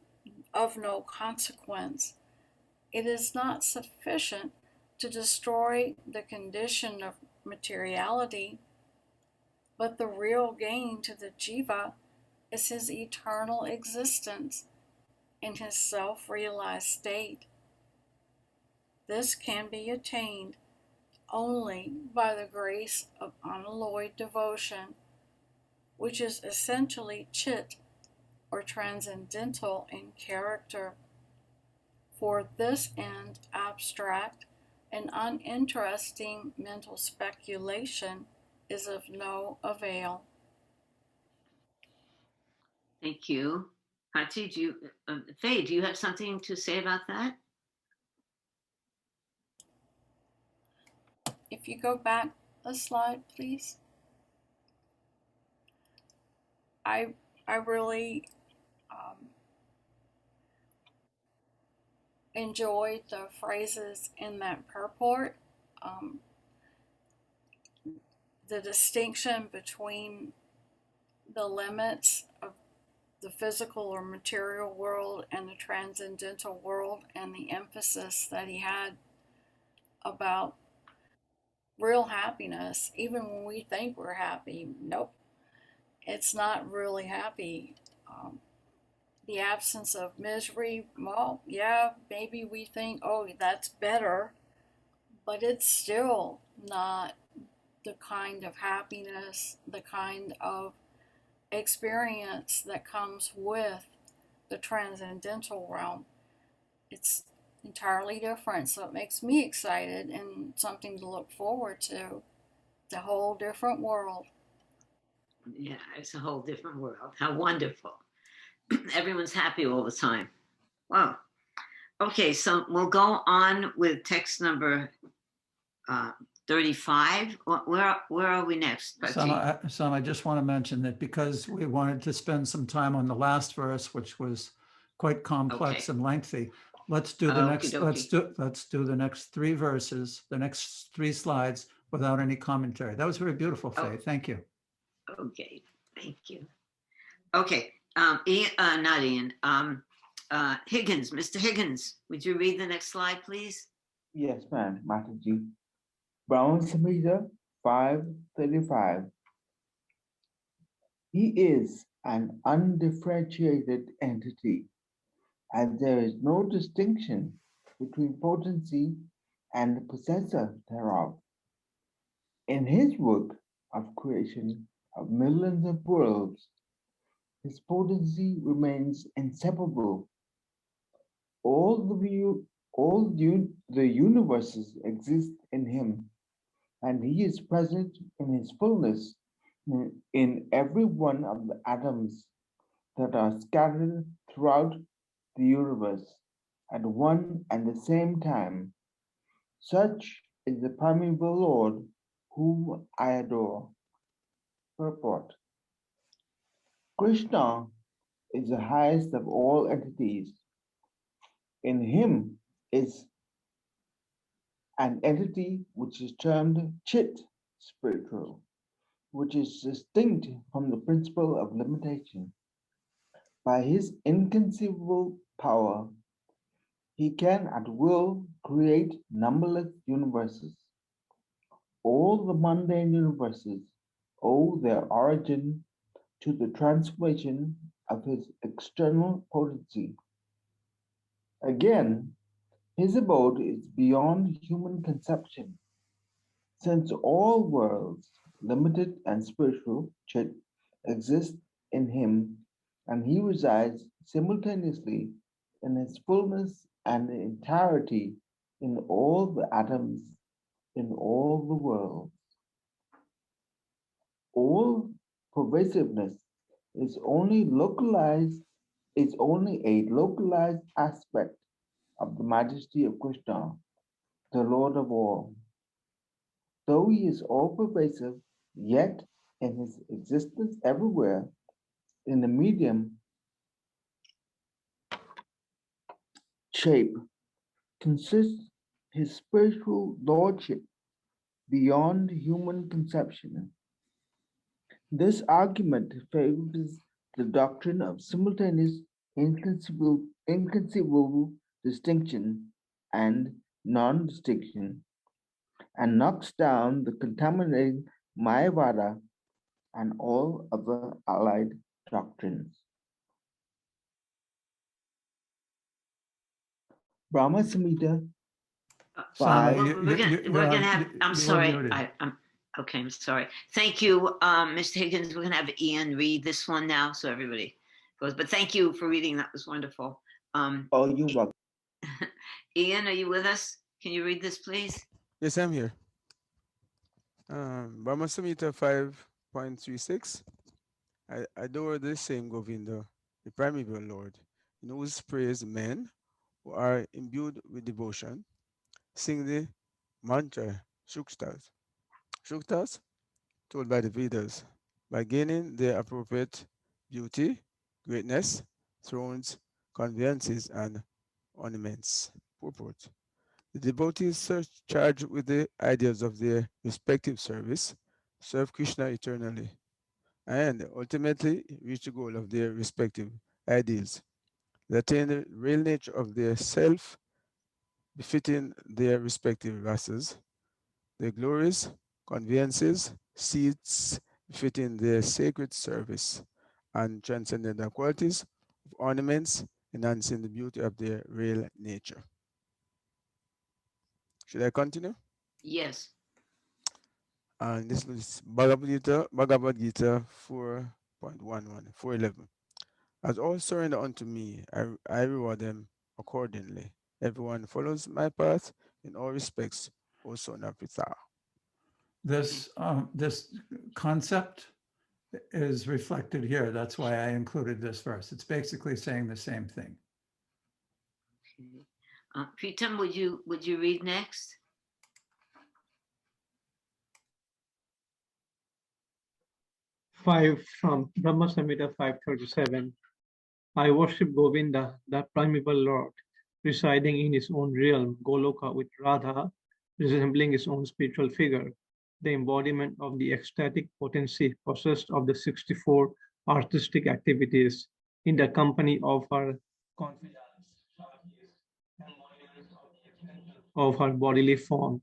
of no consequence. It is not sufficient to destroy the condition of materiality, but the real gain to the jiva is his eternal existence in his self-realized state. This can be attained only by the grace of unalloyed devotion, which is essentially chit, or transcendental in character. For this end, abstract and uninteresting mental speculation is of no avail. Thank you. Pati, Faye, do you have something to say about that? If you go back a slide, please. I really enjoyed the phrases in that purport. The distinction between the limits of the physical or material world and the transcendental world, and the emphasis that he had about real happiness. Even when we think we're happy, nope, it's not really happy. The absence of misery, well, yeah, maybe we think, oh, that's better, but it's still not the kind of happiness, the kind of experience that comes with the transcendental realm. It's entirely different, so it makes me excited and something to look forward to. It's a whole different world. Yeah, it's a whole different world. How wonderful. Everyone's happy all the time. Wow. Okay, so we'll go on with text number 35. Where are we next? Sam, I just want to mention that because we wanted to spend some time on the last verse, which was quite complex and lengthy, let's do the next. Let's do the next three verses, the next three slides without any commentary. That was very beautiful, Faye. Thank you. Okay, thank you. Okay, not Ian. Higgins, Mr. Higgins, would you read the next slide, please? Yes, ma'am, Mataji. Brahma Samhita 5:35. He is an undifferentiated entity, and there is no distinction between potency and the possessor thereof. In his work of creation of millions of worlds, his potency remains inseparable. All the universes exist in him, and he is present in his fullness in every one of the atoms that are scattered throughout the universe at one and the same time. Such is the primeval Lord whom I adore. Purport. Krishna is the highest of all entities. In him is an entity which is termed Chit, spiritual, which is distinct from the principle of limitation. By his inconceivable power, he can at will create numberless universes. All the mundane universes owe their origin to the transformation of his external potency. Again, his abode is beyond human conception. Since all worlds, limited and spiritual, exist in him, and he resides simultaneously in his fullness and entirety in all the atoms, in all the worlds. All pervasiveness is only a localized aspect of the majesty of Krishna, the Lord of all. Though he is all pervasive, yet in his existence everywhere, in the medium shape, consists his spiritual lordship beyond human conception. This argument favors the doctrine of simultaneous inconceivable distinction and non-distinction, and knocks down the contaminating Mayavada and all other allied doctrines. Brahma Samhita Simon, 5. We're gonna have, I'm you're sorry, muted. okay, I'm sorry. Thank you, Mr. Higgins. We're gonna have Ian read this one now, so everybody goes, but thank you for reading, that was wonderful. Oh, you're welcome. Ian, are you with us? Can you read this, please? Yes, I'm here. Brahma Samhita 5.36. I adore the same Govinda, the primeval Lord, in whose praise men who are imbued with devotion sing the mantra Shuktas. Shuktas, told by the Vedas, by gaining their appropriate beauty, greatness, thrones, conveyances, and ornaments. Purport. The devotees charged with the ideas of their respective service serve Krishna eternally and ultimately reach the goal of their respective ideals. They attain the real nature of their self befitting their respective rasas, their glories, conveyances, seats befitting their sacred service, and transcendental qualities of ornaments enhancing the beauty of their real nature. Should I continue? Yes. And this is Bhagavad Gita 4.11, 4.11. As all surrender unto me, I reward them accordingly. Everyone follows my path in all respects, O son of Pritha. This concept is reflected here. That's why I included this verse. It's basically saying the same thing. Pritam, would you read next? From Brahma Samhita 5.37. I worship Govinda, the primeval Lord, residing in his own realm, Goloka, with Radha, resembling his own spiritual figure, the embodiment of the ecstatic potency possessed of the 64 artistic activities, in the company of her confidants, of her bodily form,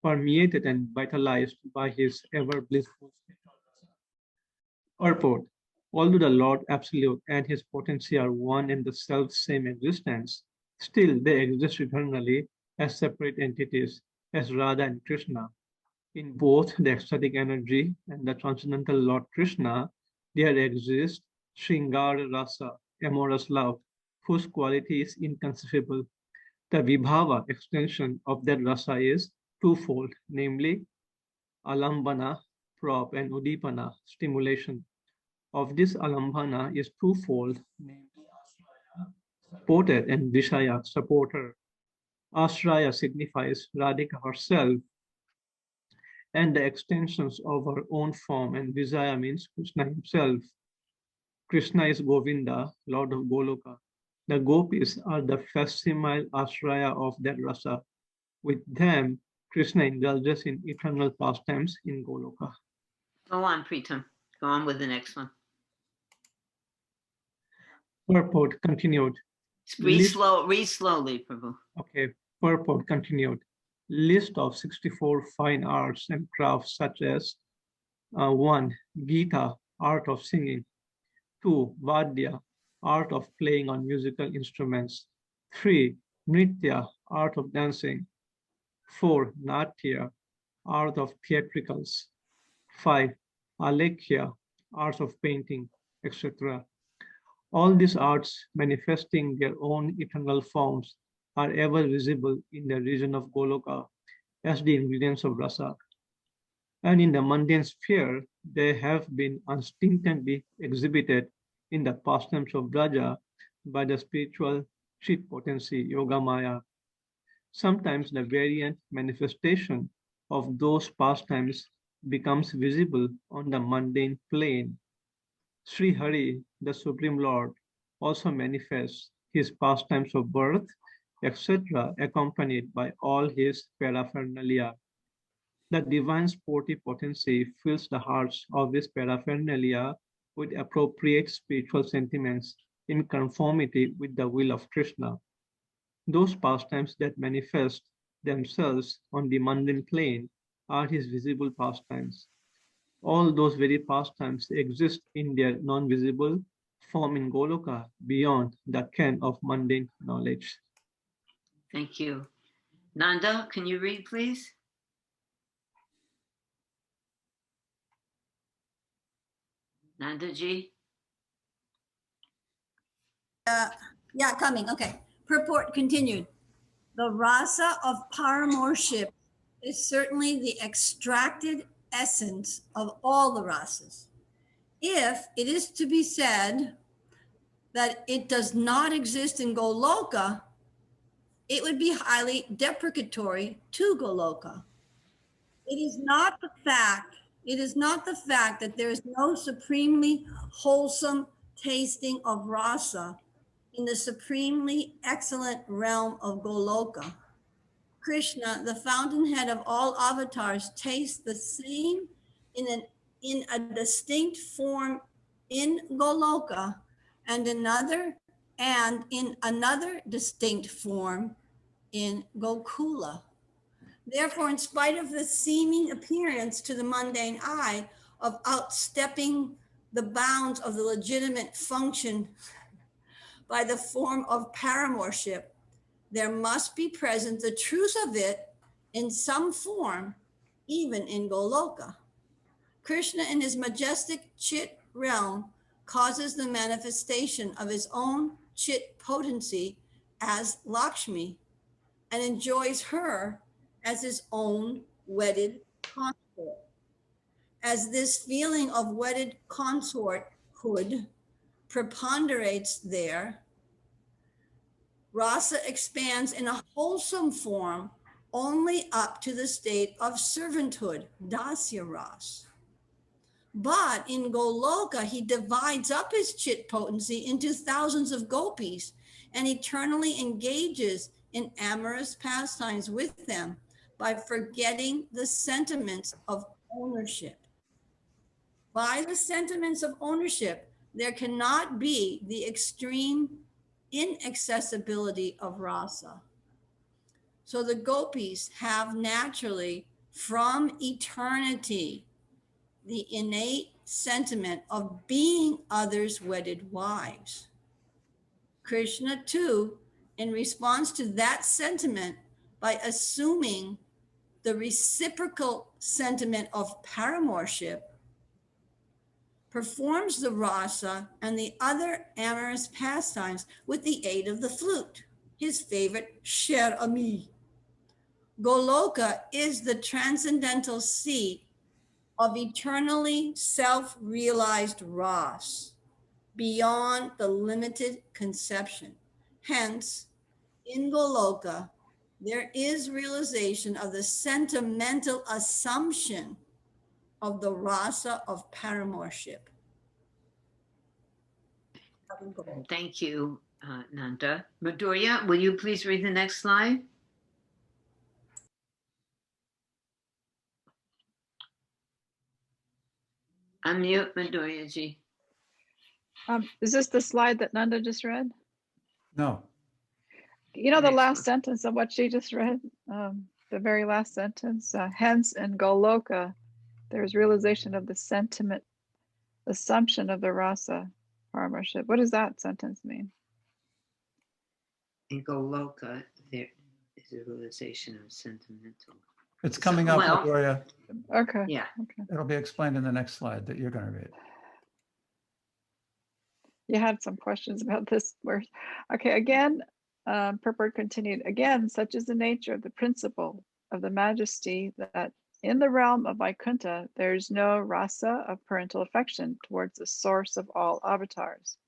permeated and vitalized by his ever blissful spiritual rasa. Purport. Although the Lord Absolute and his potency are one and the self-same existence, still they exist eternally as separate entities, as Radha and Krishna. In both the ecstatic energy and the transcendental Lord Krishna, there exists Shringara Rasa, amorous love, whose quality is inconceivable. The Vibhava extension of that rasa is twofold, namely Alambana, prop, and Udipana, stimulation. Of this alambana is twofold, namely Ashraya, supported, and Vishaya, supporter. Ashraya signifies Radhika herself and the extensions of her own form, and Vishaya means Krishna himself. Krishna is Govinda, Lord of Goloka. The gopis are the facsimile ashraya of that rasa. With them, Krishna indulges in eternal pastimes in Goloka. Go on, Pritam. Go on with the next one. Purport continued. Read slowly, Prabhu. Okay, purport continued. List of 64 fine arts and crafts such as 1. Gita, art of singing. 2. Vadya, art of playing on musical instruments. 3. Nritya, art of dancing. 4. Natya, art of theatricals. 5. Alekhya, art of painting, etc. All these arts, manifesting their own eternal forms, are ever visible in the region of Goloka as the ingredients of rasa. And in the mundane sphere, they have been unstintingly exhibited in the pastimes of Braja by the spiritual Chit potency, Yoga Maya. Sometimes the variant manifestation of those pastimes becomes visible on the mundane plane. Sri Hari, the Supreme Lord, also manifests his pastimes of birth, etc., accompanied by all his paraphernalia. The divine sportive potency fills the hearts of this paraphernalia with appropriate spiritual sentiments in conformity with the will of Krishna. Those pastimes that manifest themselves on the mundane plane are his visible pastimes. All those very pastimes exist in their non-visible form in Goloka beyond the ken of mundane knowledge. Thank you. Nanda, can you read, please? Nanda ji? Yeah, coming. Okay. Purport continued. The rasa of paramorship is certainly the extracted essence of all the rasas. If it is to be said that it does not exist in Goloka, it would be highly deprecatory to Goloka. It is not the fact that there is no supremely wholesome tasting of rasa in the supremely excellent realm of Goloka. Krishna, the fountainhead of all avatars, tastes the same in a distinct form in Goloka and in another distinct form in Gokula. Therefore, in spite of the seeming appearance to the mundane eye of outstepping the bounds of the legitimate function by the form of paramorship, there must be present the truth of it in some form, even in Goloka. Krishna, in his majestic Chit realm, causes the manifestation of his own Chit potency as Lakshmi and enjoys her as his own wedded consort. As this feeling of wedded consorthood preponderates there, rasa expands in a wholesome form only up to the state of servanthood, dasya ras. But in Goloka, he divides up his chit potency into thousands of gopis and eternally engages in amorous pastimes with them by forgetting the sentiments of ownership. By the sentiments of ownership, there cannot be the extreme inaccessibility of rasa. So the gopis have naturally, from eternity, the innate sentiment of being others' wedded wives. Krishna, too, in response to that sentiment, by assuming the reciprocal sentiment of paramorship, performs the rasa and the other amorous pastimes with the aid of the flute, his favorite Sher Ami. Goloka is the transcendental seat of eternally self-realized ras, beyond the limited conception. Hence, in Goloka, there is realization of the sentimental assumption of the rasa of paramorship. Thank you, Nanda. Madhurya, will you please read the next slide? Unmute Madhurya ji. Is this the slide that Nanda just read? No. You know, the Next last one. sentence of what she just read, the very last sentence, hence in Goloka, there's realization of the sentiment, assumption of the rasa partnership. What does that sentence mean? In Goloka, there is a realization of sentimental. It's coming up, Well, Victoria. Okay. Yeah. It'll be explained in the next slide that you're going to read. You had some questions about this word. Okay, again, Purport continued, again, such is the nature of the principle of the majesty that in the realm of Vaikuntha, there is no rasa of parental affection towards the source of all avatars.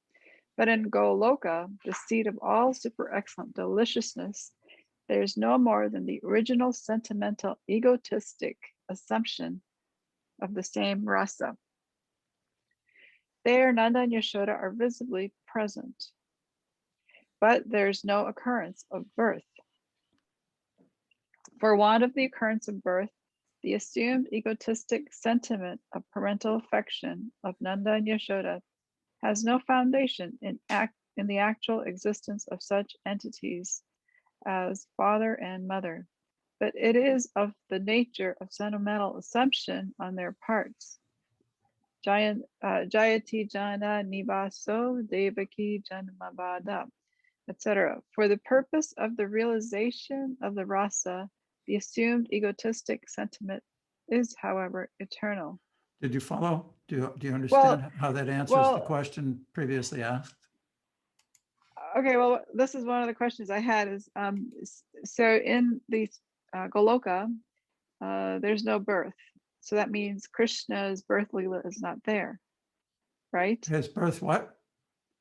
But in Goloka, the seat of all super excellent deliciousness, There's no more than the original sentimental egotistic assumption of the same rasa. There, Nanda and Yashoda are visibly present, but there's no occurrence of birth. For want of the occurrence of birth, the assumed egotistic sentiment of parental affection of Nanda and Yashoda has no foundation in the actual existence of such entities as father and mother, but it is of the nature of sentimental assumption on their parts. Jayati Jana Nivaso Devaki Janmabada, etc. For the purpose of the realization of the rasa, the assumed egotistic sentiment is, however, eternal. Did you follow? Do you understand how that answers the well- question previously asked? Okay, well, this is one of the questions I had is, so in the Goloka, there's no birth. So that means Krishna's birth Leela is not there, right? His birth what?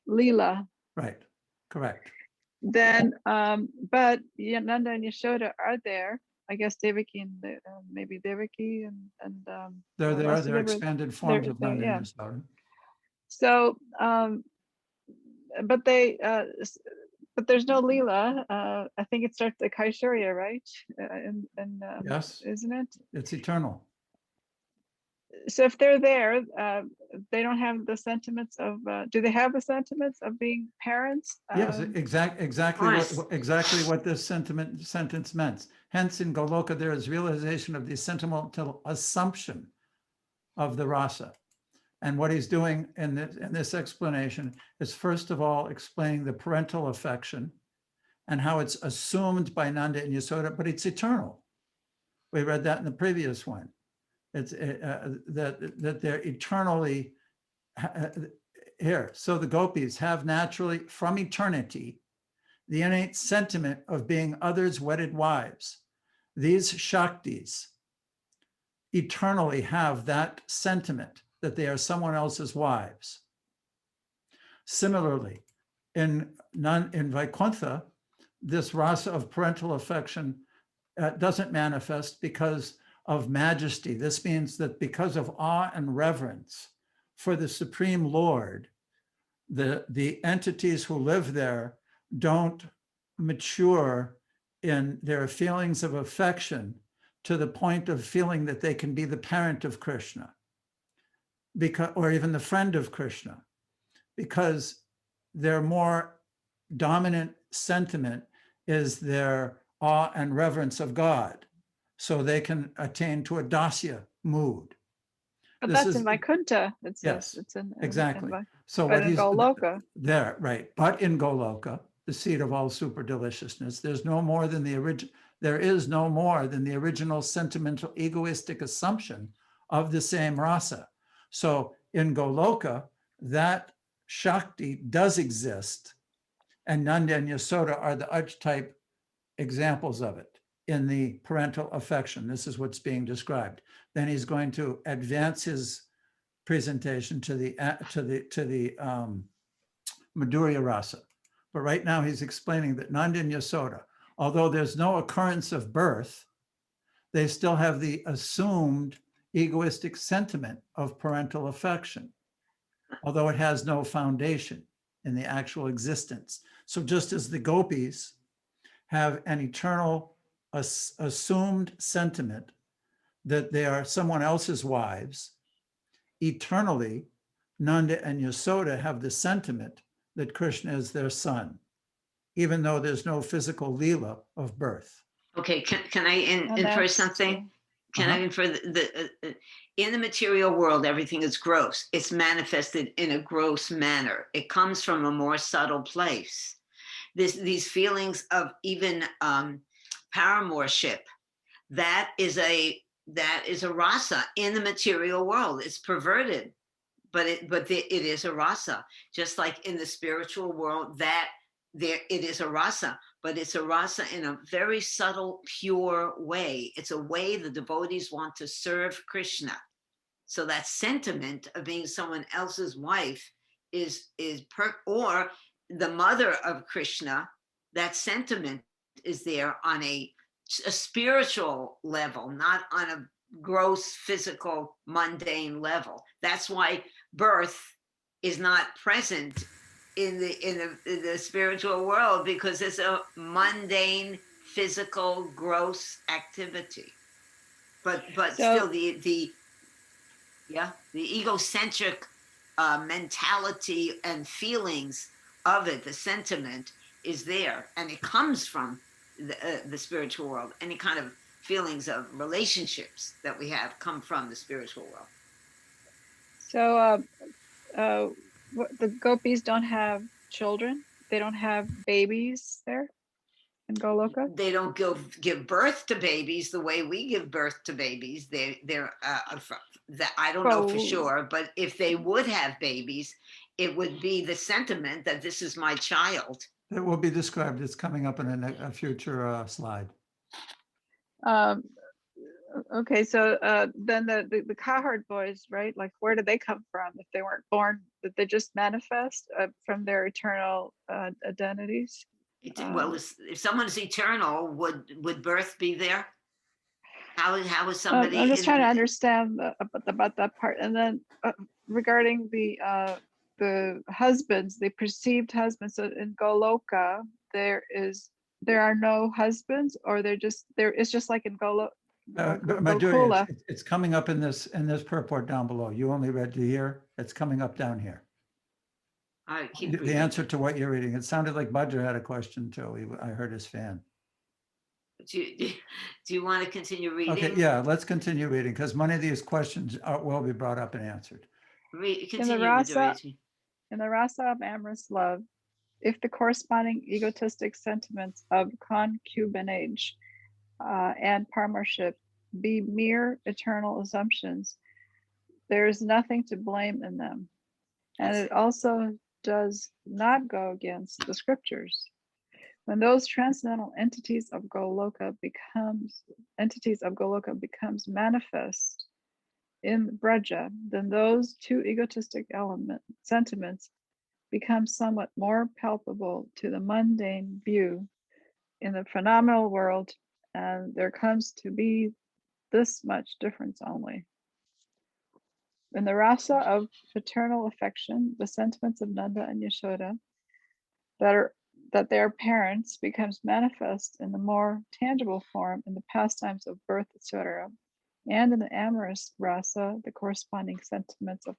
Leela. Right, correct. Then, but Nanda and Yashoda are there. I guess Devaki and maybe Devaki and They're there, they're Vasudeva, expanded forms of Nanda yeah. and Yashoda. So, but they, but there's no Leela. I think it starts at Kaishurya, right? Yes. Isn't it? It's eternal. So if they're there, they don't have the sentiments of. Do they have the sentiments of being parents? Yes, exactly course. exactly what this sentence meant. Hence, in Goloka, there is realization of the sentimental assumption of the rasa. And what he's doing in this explanation is, first of all, explaining the parental affection and how it's assumed by Nanda and Yashoda, but it's eternal. We read that in the previous one. It's that they're eternally here. So the gopis have naturally, from eternity, the innate sentiment of being others' wedded wives. These Shaktis eternally have that sentiment that they are someone else's wives. Similarly, in Vaikuntha, this rasa of parental affection doesn't manifest because of majesty. This means that because of awe and reverence for the Supreme Lord, the entities who live there don't mature in their feelings of affection to the point of feeling that they can be the parent of Krishna, or even the friend of Krishna, because their more dominant sentiment is their awe and reverence of God. So they can attain to a dasya mood. But This that's in is- Vaikuntha. Yes, it's in exactly. So but what in he's Goloka. there, right? But in Goloka, the seat of all super deliciousness, there's no more than the original. There is no more than the original sentimental egoistic assumption of the same rasa. So in Goloka, that Shakti does exist, and Nanda and Yashoda are the archetype examples of it in the parental affection. This is what's being described. Then he's going to advance his presentation to the Madhurya rasa. But right now he's explaining that Nanda and Yashoda, although there's no occurrence of birth, they still have the assumed egoistic sentiment of parental affection, although it has no foundation in the actual existence. So just as the gopis have an eternal assumed sentiment that they are someone else's wives, eternally, Nanda and Yashoda have the sentiment that Krishna is their son, even though there's no physical leela of birth. Okay, can I And infer that's- something? Can I infer in the material world, everything is gross. It's manifested in a gross manner. It comes from a more subtle place. These feelings of even paramourship, that is a rasa in the material world. It's perverted, but it is a rasa. Just like in the spiritual world, it is a rasa, but it's a rasa in a very subtle, pure way. It's a way the devotees want to serve Krishna. So that sentiment of being someone else's wife or the mother of Krishna, that sentiment is there on a spiritual level, not on a gross physical mundane level. That's why birth is not present in the spiritual world, because it's a mundane physical gross activity. But So- still the egocentric mentality and feelings of it, the sentiment is there, and it comes from the spiritual world. Any kind of feelings of relationships that we have come from the spiritual world. So the gopis don't have children. They don't have babies there in Goloka. They don't give birth to babies the way we give birth to babies. They're that I don't know for Oh. sure, but if they would have babies, it would be the sentiment that this is my child. It will be described. It's coming up in a future slide. Okay, so then the Cowherd boys, right? Like, where did they come from? If they weren't born, did they just manifest from their eternal identities? Well, if someone's eternal, would birth be there? How is somebody? I'm just trying to understand about that part. And then regarding the husbands, the perceived husbands. So in Goloka, there are no husbands, or it's just like in Gokula. It's coming up in this purport down below. You only read to here. It's coming up down here. All right, keep The reading. answer to what you're reading. It sounded like Badger had a question too. I heard his fan. Do you want to continue reading? Okay, yeah, let's continue reading, because many of these questions will be brought up and answered. Continue, In the rasa of amorous love, if the corresponding egotistic sentiments of concubinage and partnership be mere eternal assumptions, there is nothing to blame in them. And it also does not go against the scriptures. When those transcendental entities of Goloka becomes manifest in Braja, then those two egotistic sentiments become somewhat more palpable to the mundane view in the phenomenal world, and there comes to be this much difference only. In the rasa of paternal affection, the sentiments of Nanda and Yashoda that their parents becomes manifest in the more tangible form in the pastimes of birth, etc. And in the amorous rasa, the corresponding sentiments of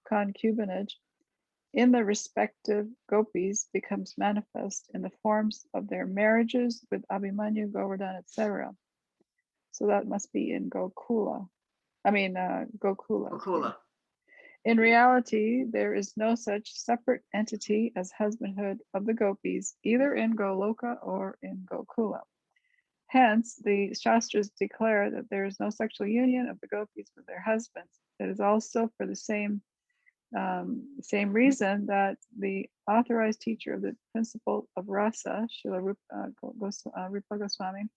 concubinage in the respective gopis becomes manifest in the forms of their marriages with Abhimanyu, Govardhan, etc. So that must be in Gokula. Gokula. In reality, there is no such separate entity as husbandhood of the gopis, either in Goloka or in Gokula. Hence, the Shastras declare that there is no sexual union of the gopis with their husbands. It is also for the same reason that the authorized teacher of the principle of rasa, Srila Rupa Goswami,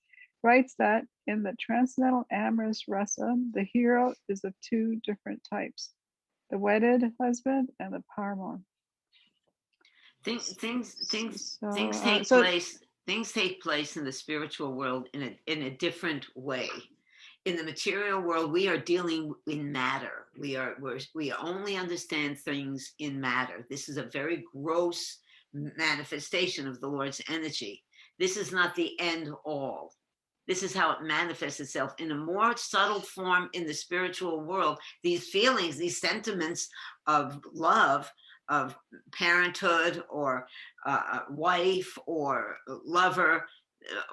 writes that in the transcendental amorous rasa, the hero is of two different types: the wedded husband and the paramour. Things take place in the spiritual world in a different way. In the material world, we are dealing in matter. We only understand things in matter. This is a very gross manifestation of the Lord's energy. This is not the end all. This is how it manifests itself in a more subtle form in the spiritual world. These feelings, these sentiments of love, of parenthood or wife or lover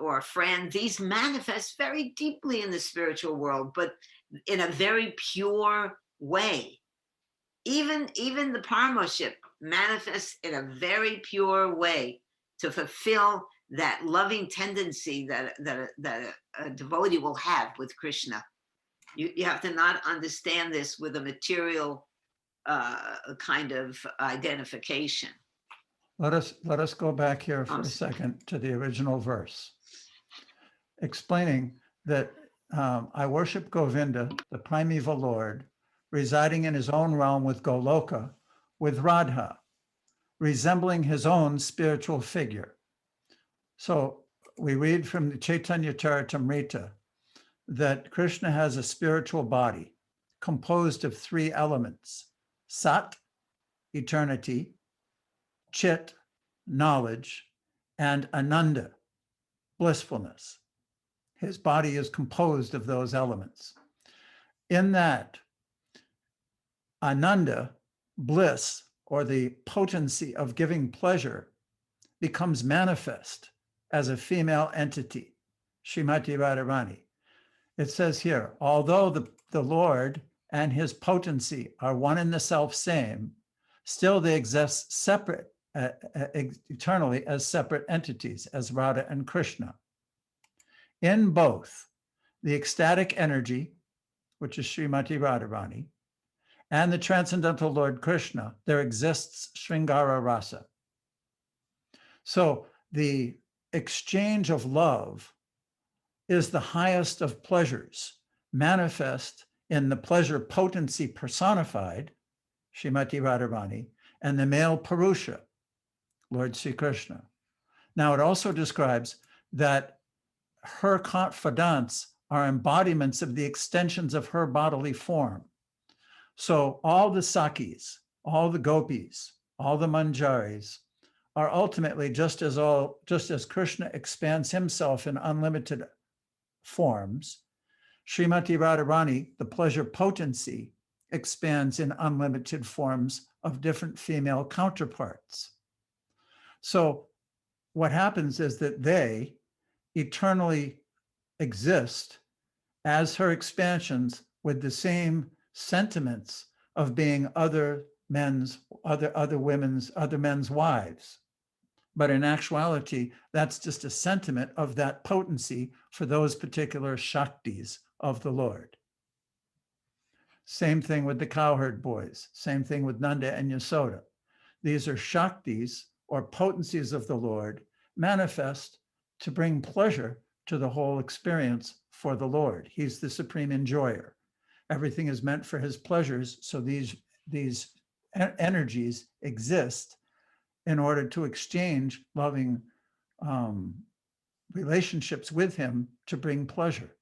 or friend, these manifest very deeply in the spiritual world, but in a very pure way. Even the partnership manifests in a very pure way to fulfill that loving tendency that a devotee will have with Krishna. You have to not understand this with a material kind of identification. Let us go back here for a second to the original verse, explaining that I worship Govinda, the primeval Lord, residing in his own realm with Goloka, with Radha, resembling his own spiritual figure. So we read from the Chaitanya Charitamrita that Krishna has a spiritual body composed of three elements: Sat, eternity; Chit, knowledge; and Ananda, blissfulness. His body is composed of those elements. In that, Ananda, bliss, or the potency of giving pleasure, becomes manifest as a female entity, Srimati Radharani. It says here, although the Lord and his potency are one and the self same, still they exist separate, eternally as separate entities, as Radha and Krishna. In both, the ecstatic energy, which is Srimati Radharani, and the transcendental Lord Krishna, there exists Sringara Rasa. So the exchange of love is the highest of pleasures, manifest in the pleasure potency personified, Srimati Radharani, and the male Purusha, Lord Sri Krishna. Now, it also describes that her confidants are embodiments of the extensions of her bodily form. So all the Sakis, all the Gopis, all the Manjaris are ultimately just as Krishna expands himself in unlimited forms, Srimati Radharani, the pleasure potency, expands in unlimited forms of different female counterparts. So what happens is that they eternally exist as her expansions with the same sentiments of being other men's wives. But in actuality, that's just a sentiment of that potency for those particular Shaktis of the Lord. Same thing with the cowherd boys, same thing with Nanda and Yasoda. These are Shaktis or potencies of the Lord manifest to bring pleasure to the whole experience for the Lord. He's the supreme enjoyer. Everything is meant for his pleasures, so these energies exist in order to exchange loving relationships with him to bring pleasure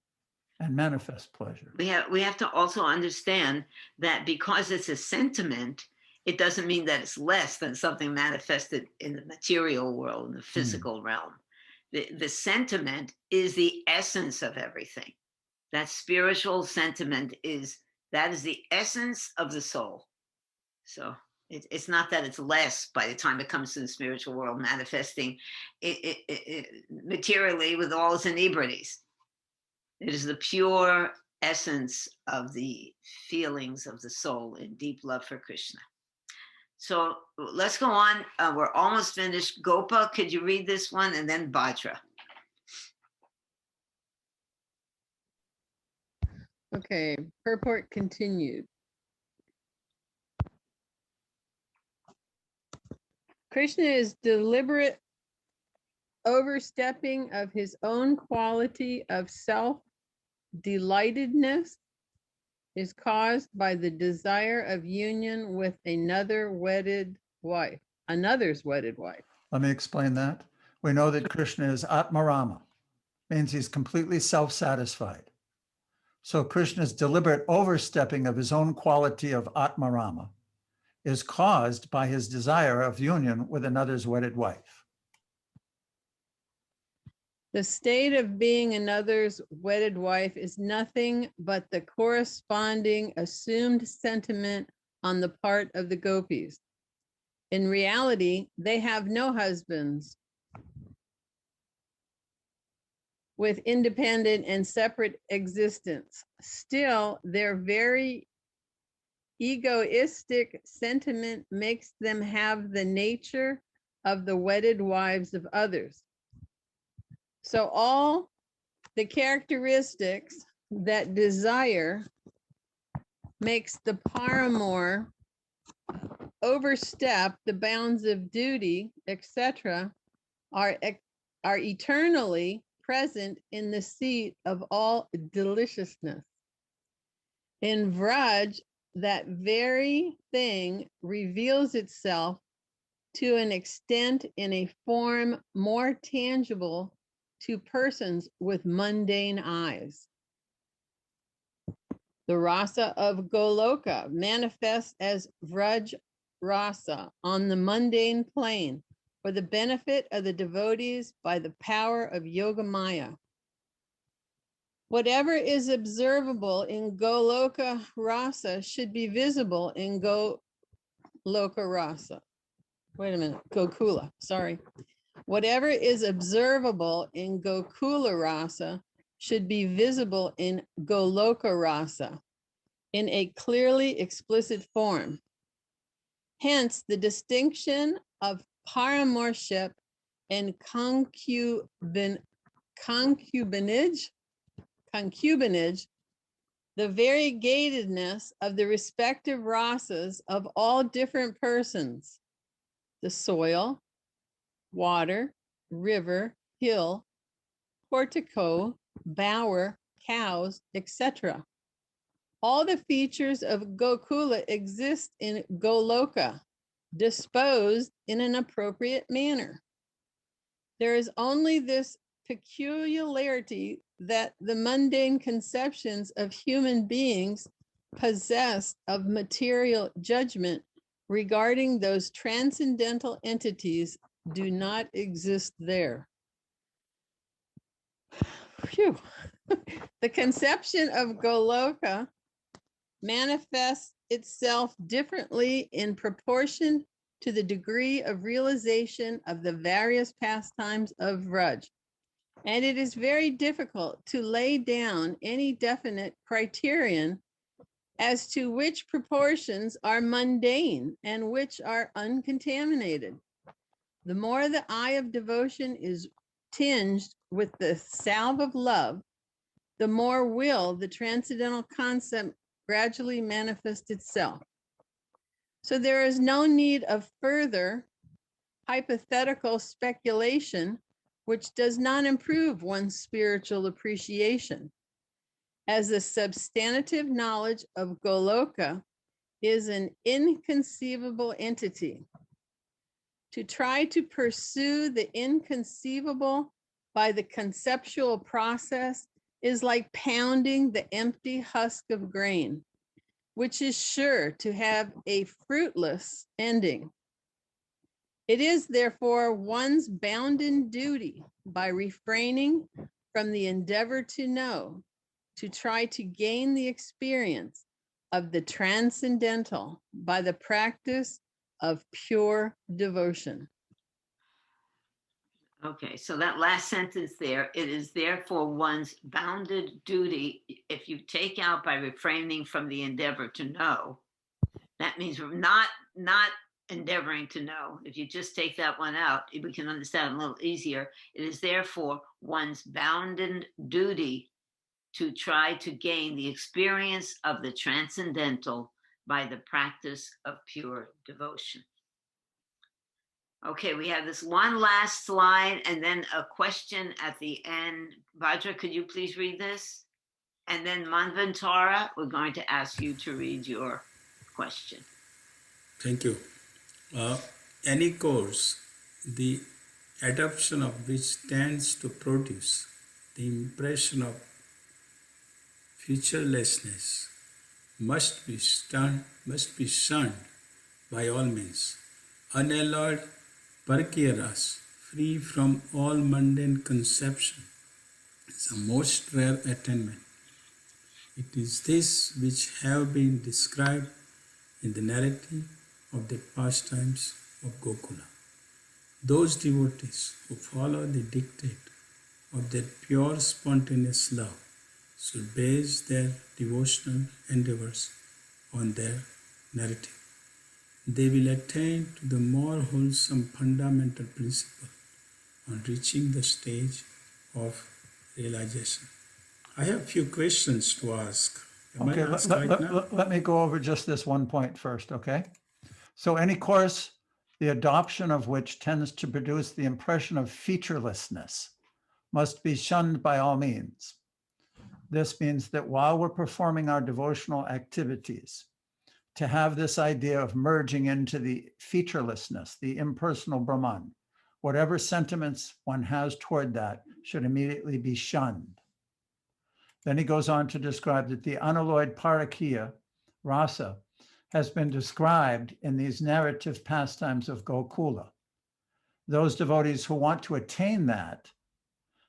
and manifest pleasure. We have to also understand that because it's a sentiment, it doesn't mean that it's less than something manifested in the material world, in the physical realm. The sentiment is the essence of everything. That spiritual sentiment is the essence of the soul. So it's not that it's less by the time it comes to the spiritual world, manifesting it materially with all its inebrities. It is the pure essence of the feelings of the soul in deep love for Krishna. So let's go on. We're almost finished. Gopa, could you read this one? And then Bhadra. Okay, purport continued. Krishna is deliberate overstepping of his own quality of self-delightedness is caused by the desire of union with another's wedded wife. Let me explain that. We know that Krishna is Atmarama, means he's completely self-satisfied. So Krishna's deliberate overstepping of his own quality of Atmarama is caused by his desire of union with another's wedded wife. The state of being another's wedded wife is nothing but the corresponding assumed sentiment on the part of the gopis. In reality, they have no husbands with independent and separate existence. Still, their very egoistic sentiment makes them have the nature of the wedded wives of others. So all the characteristics that desire makes the paramour overstep the bounds of duty, etc., are eternally present in the seat of all deliciousness. In Vraj, that very thing reveals itself to an extent in a form more tangible to persons with mundane eyes. The rasa of Goloka manifests as Vraj rasa on the mundane plane for the benefit of the devotees by the power of Yogamaya. Whatever is observable in Goloka rasa should be visible in Goloka rasa. Wait a minute, Gokula, sorry. Whatever is observable in Gokula rasa should be visible in Goloka rasa in a clearly explicit form. Hence, the distinction of paramorship and concubinage, the variegatedness of the respective rasas of all different persons, the soil, water, river, hill, portico, bower, cows, etc. All the features of Gokula exist in Goloka, disposed in an appropriate manner. There is only this peculiarity that the mundane conceptions of human beings possessed of material judgment regarding those transcendental entities do not exist there. Phew. The conception of Goloka manifests itself differently in proportion to the degree of realization of the various pastimes of Vraj. And it is very difficult to lay down any definite criterion as to which proportions are mundane and which are uncontaminated. The more the eye of devotion is tinged with the salve of love, the more will the transcendental concept gradually manifest itself. So there is no need of further hypothetical speculation, which does not improve one's spiritual appreciation, as the substantive knowledge of Goloka is an inconceivable entity. To try to pursue the inconceivable by the conceptual process is like pounding the empty husk of grain, which is sure to have a fruitless ending. It is therefore one's bounden duty, by refraining from the endeavor to know, to try to gain the experience of the transcendental by the practice of pure devotion. Okay, so that last sentence there, it is therefore one's bounded duty, if you take out by refraining from the endeavor to know, that means we're not endeavoring to know. If you just take that one out, we can understand a little easier. It is therefore one's bounden duty to try to gain the experience of the transcendental by the practice of pure devotion. Okay, we have this one last slide and then a question at the end. Vajra, could you please read this? And then Manvantara, we're going to ask you to read your question. Thank you. Any course, the adoption of which tends to produce the impression of futurelessness must be shunned by all means. Unalloyed Parkiyaras, free from all mundane conception, is a most rare attainment. It is this which have been described in the narrative of the pastimes of Gokula. Those devotees who follow the dictate of their pure spontaneous love should base their devotional endeavors on their narrative. They will attain to the more wholesome fundamental principle on reaching the stage of realization. I have a few questions to ask. Okay, let me go over just this one point first, okay? So any course, the adoption of which tends to produce the impression of featurelessness must be shunned by all means. This means that while we're performing our devotional activities, to have this idea of merging into the featurelessness, the impersonal Brahman, whatever sentiments one has toward that should immediately be shunned. Then he goes on to describe that the unalloyed parakya rasa has been described in these narrative pastimes of Gokula. Those devotees who want to attain that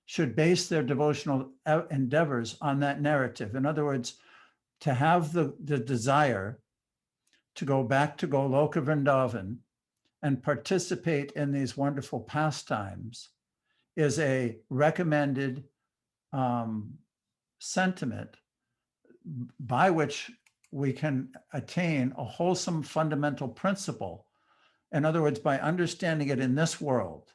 should base their devotional endeavors on that narrative. In other words, to have the desire to go back to Goloka Vrindavan and participate in these wonderful pastimes is a recommended sentiment by which we can attain a wholesome fundamental principle. In other words, by understanding it in this world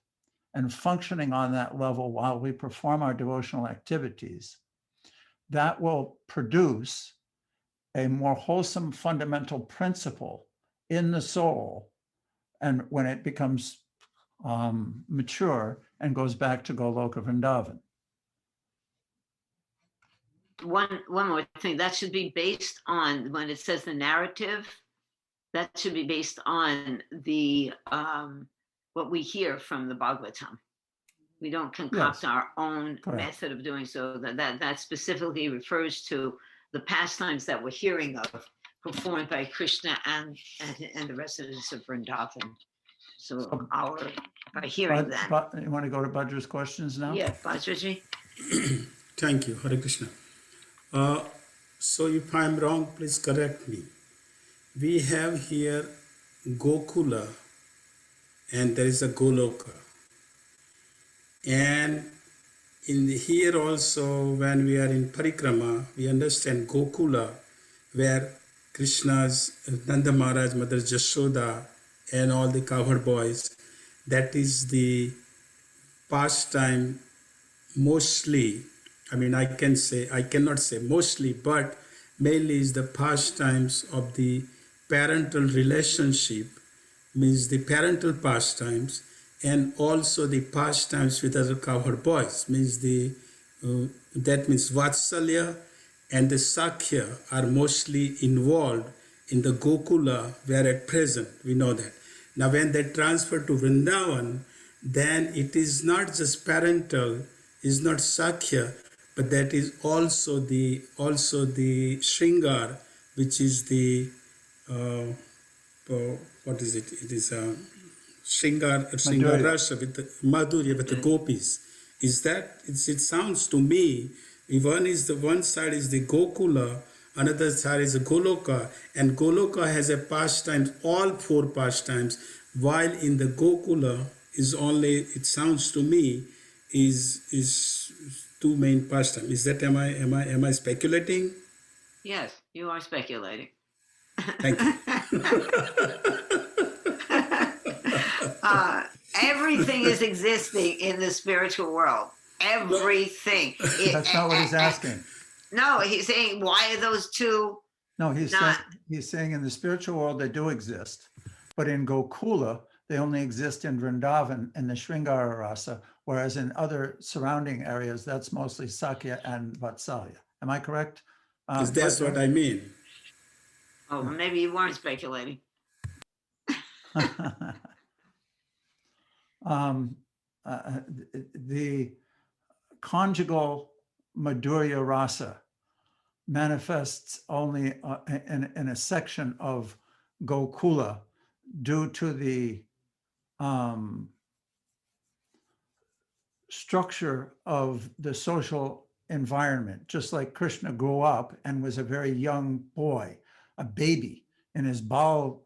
and functioning on that level while we perform our devotional activities, that will produce a more wholesome fundamental principle in the soul. And when it becomes mature and goes back to Goloka Vrindavan. One more thing, that should be based on, when it says the narrative, that should be based on the what we hear from the Bhagavatam. We don't concoct our own method of doing so. That specifically refers to the pastimes that we're hearing of, performed by Krishna and the residents of Vrindavan. So by hearing that. You want to go to Bhadra's questions now? Yeah, Bhadraji. Thank you, Hare Krishna. So if I'm wrong, please correct me. We have here Gokula and there is a Goloka. And here also, when we are in Parikrama, we understand Gokula, where Krishna's, Nanda Maharaj, Mother Jashoda, and all the cowherd boys, that is the pastime mostly, I mean, I cannot say mostly, but mainly is the pastimes of the parental relationship, means the parental pastimes, and also the pastimes with other cowherd boys, means that means Vatsalya and the Sakhya are mostly involved in the Gokula, where at present, we know that. Now when they transfer to Vrindavan, then it is not just parental, is not Sakhya, but that is also the Shringar, which is the, what is it? It is Shringar Rasa with the Madhurya, with the gopis. Is that, it sounds to me, one side is the Gokula, another side is the Goloka, and Goloka has a pastime, all four pastimes, while in the Gokula is only, it sounds to me, is two main pastimes. Is that, am I speculating? Yes, you are speculating. Thank you. Everything is existing in the spiritual world. Everything. That's not what he's asking. No, he's saying, why are those two? No, he's saying in the spiritual world they do exist, but in Gokula they only exist in Vrindavan and the Shringara Rasa, whereas in other surrounding areas that's mostly Sakhya and Vatsalya. Am I correct? That's what I mean. Oh, maybe you weren't speculating. The conjugal Madhurya Rasa manifests only in a section of Gokula due to the structure of the social environment. Just like Krishna grew up and was a very young boy, a baby in his Baal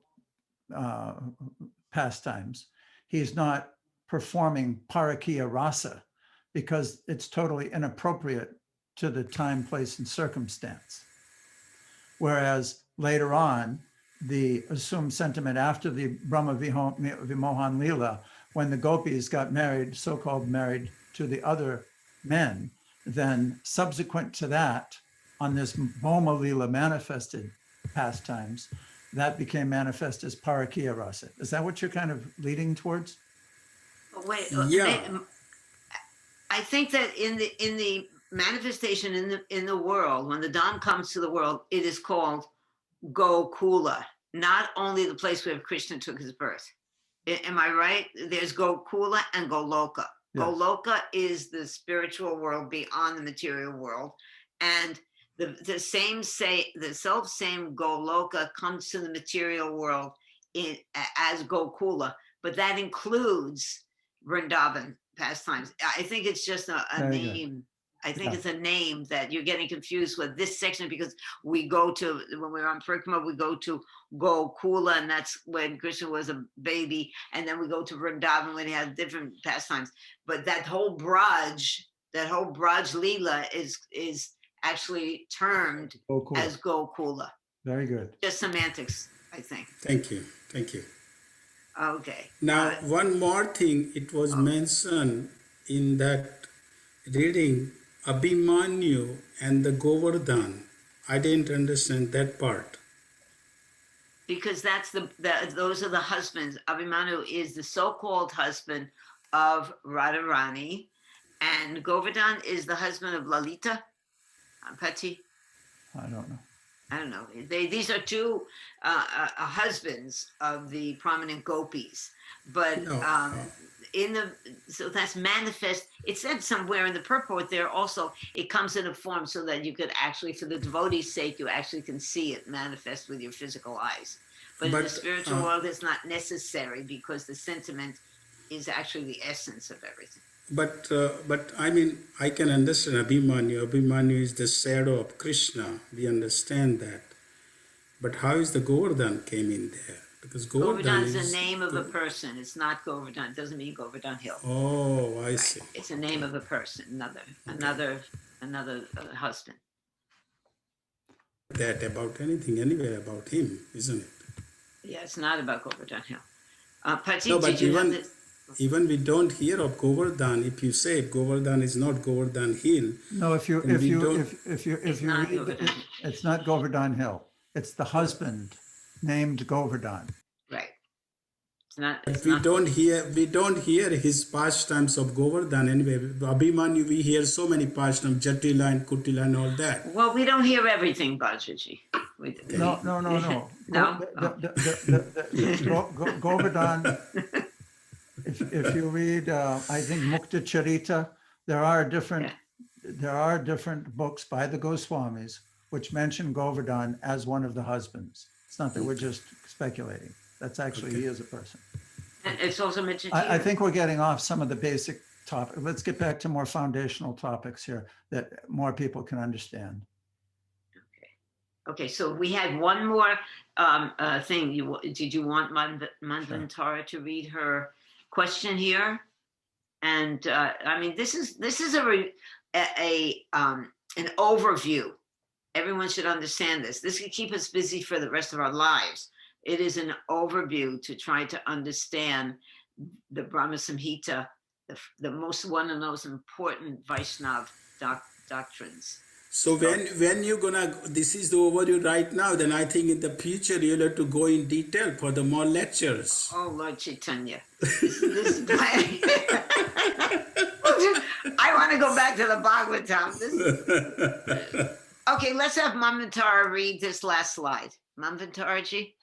pastimes, he's not performing Parakya Rasa because it's totally inappropriate to the time, place, and circumstance. Whereas later on, the assumed sentiment after the Brahma Vimohan Lila, when the gopis got married, so-called married to the other men, then subsequent to that, on this Bhoma Lila manifested pastimes, that became manifest as Parakya Rasa. Is that what you're kind of leading towards? Wait, yeah. I think that in the manifestation in the world, when the Dham comes to the world, it is called Gokula, not only the place where Krishna took his birth. Am I right? There's Gokula and Goloka. Yes. Goloka is the spiritual world beyond the material world. And the self same Goloka comes to the material world as Gokula, but that includes Vrindavan pastimes. I think it's just a Very good. name. I think Yeah. it's a name that you're getting confused with this section, because we go to, when we're on Parikama, we go to Gokula, and that's when Krishna was a baby. And then we go to Vrindavan when he had different pastimes. But that whole Braj Leela is actually termed Gokula. as Gokula. Very good. Just semantics, I think. Thank you. Thank you. Okay. Now, one more thing, it was mentioned in that reading, Abhimanyu and the Govardhan. I didn't understand that part. Because that's those are the husbands. Abhimanyu is the so-called husband of Radharani, and Govardhan is the husband of Lalita. Pati? I don't know. I don't know. These are two husbands of the prominent gopis, but so that's manifest. It said somewhere in the purport there also, it comes in a form so that you could actually, for the devotee's sake, you actually can see it manifest with your physical eyes. But in the spiritual world, it's not necessary, because the sentiment is actually the essence of everything. But I mean, I can understand Abhimanyu. Abhimanyu is the shadow of Krishna. We understand that. But how is the Govardhan came in there? Because Govardhan is the name of a person. It's not Govardhan. It doesn't mean Govardhan Hill. Oh, I see. It's a name of a person, another husband. That about anything, anywhere about him, isn't it? Yeah, it's not about Govardhan Hill. Pati, No, but did you have this? even we don't hear of Govardhan. If you say Govardhan is not Govardhan Hill. No, if you not read, Govardhan. it's not Govardhan Hill. It's the husband named Govardhan. Right. It's not. But we don't hear his pastimes of Govardhan anyway. Abhimanyu, we hear so many pastimes, Jatila and Kutila and all that. Well, we don't hear everything, Bajaji. No. No? Govardhan, if you read, I think Mukta Charita, there are different books by the Goswamis which mention Govardhan as one of the husbands. It's not that we're just speculating. That's actually, he is a person. And it's also mentioned I here. think we're getting off some of the basic topics. Let's get back to more foundational topics here that more people can understand. Okay, so we had one more thing. Did you want Manvantara to read her question here? And I mean, this is an overview. Everyone should understand this. This could keep us busy for the rest of our lives. It is an overview to try to understand the Brahma Samhita, one of the most important Vaishnav doctrines. So when you're gonna, this is the overview right now, then I think in the future you'll have to go in detail for the more lectures. Oh, Lord Chaitanya. This is I want to go back to the Bhagavatam. Okay, let's have Manvantara read this last slide. Manvantaraji.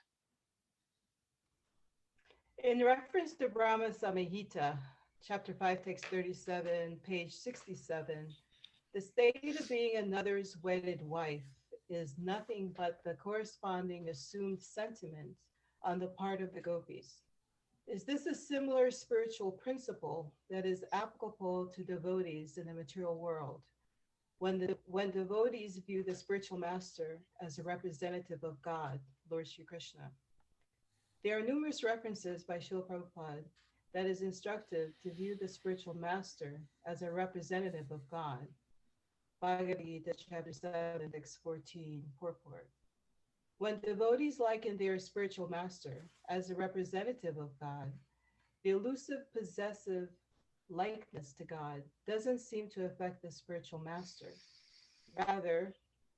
In reference to Brahma Samhita, chapter 5, text 37, page 67, the state of being another's wedded wife is nothing but the corresponding assumed sentiment on the part of the gopis. Is this a similar spiritual principle that is applicable to devotees in the material world? When devotees view the spiritual master as a representative of God, Lord Shri Krishna. There are numerous references by Srila Prabhupada that is instructive to view the spiritual master as a representative of God. Bhagavad Gita, chapter 7, text 14, purport. When devotees liken their spiritual master as a representative of God, the elusive possessive likeness to God doesn't seem to affect the spiritual master. Rather,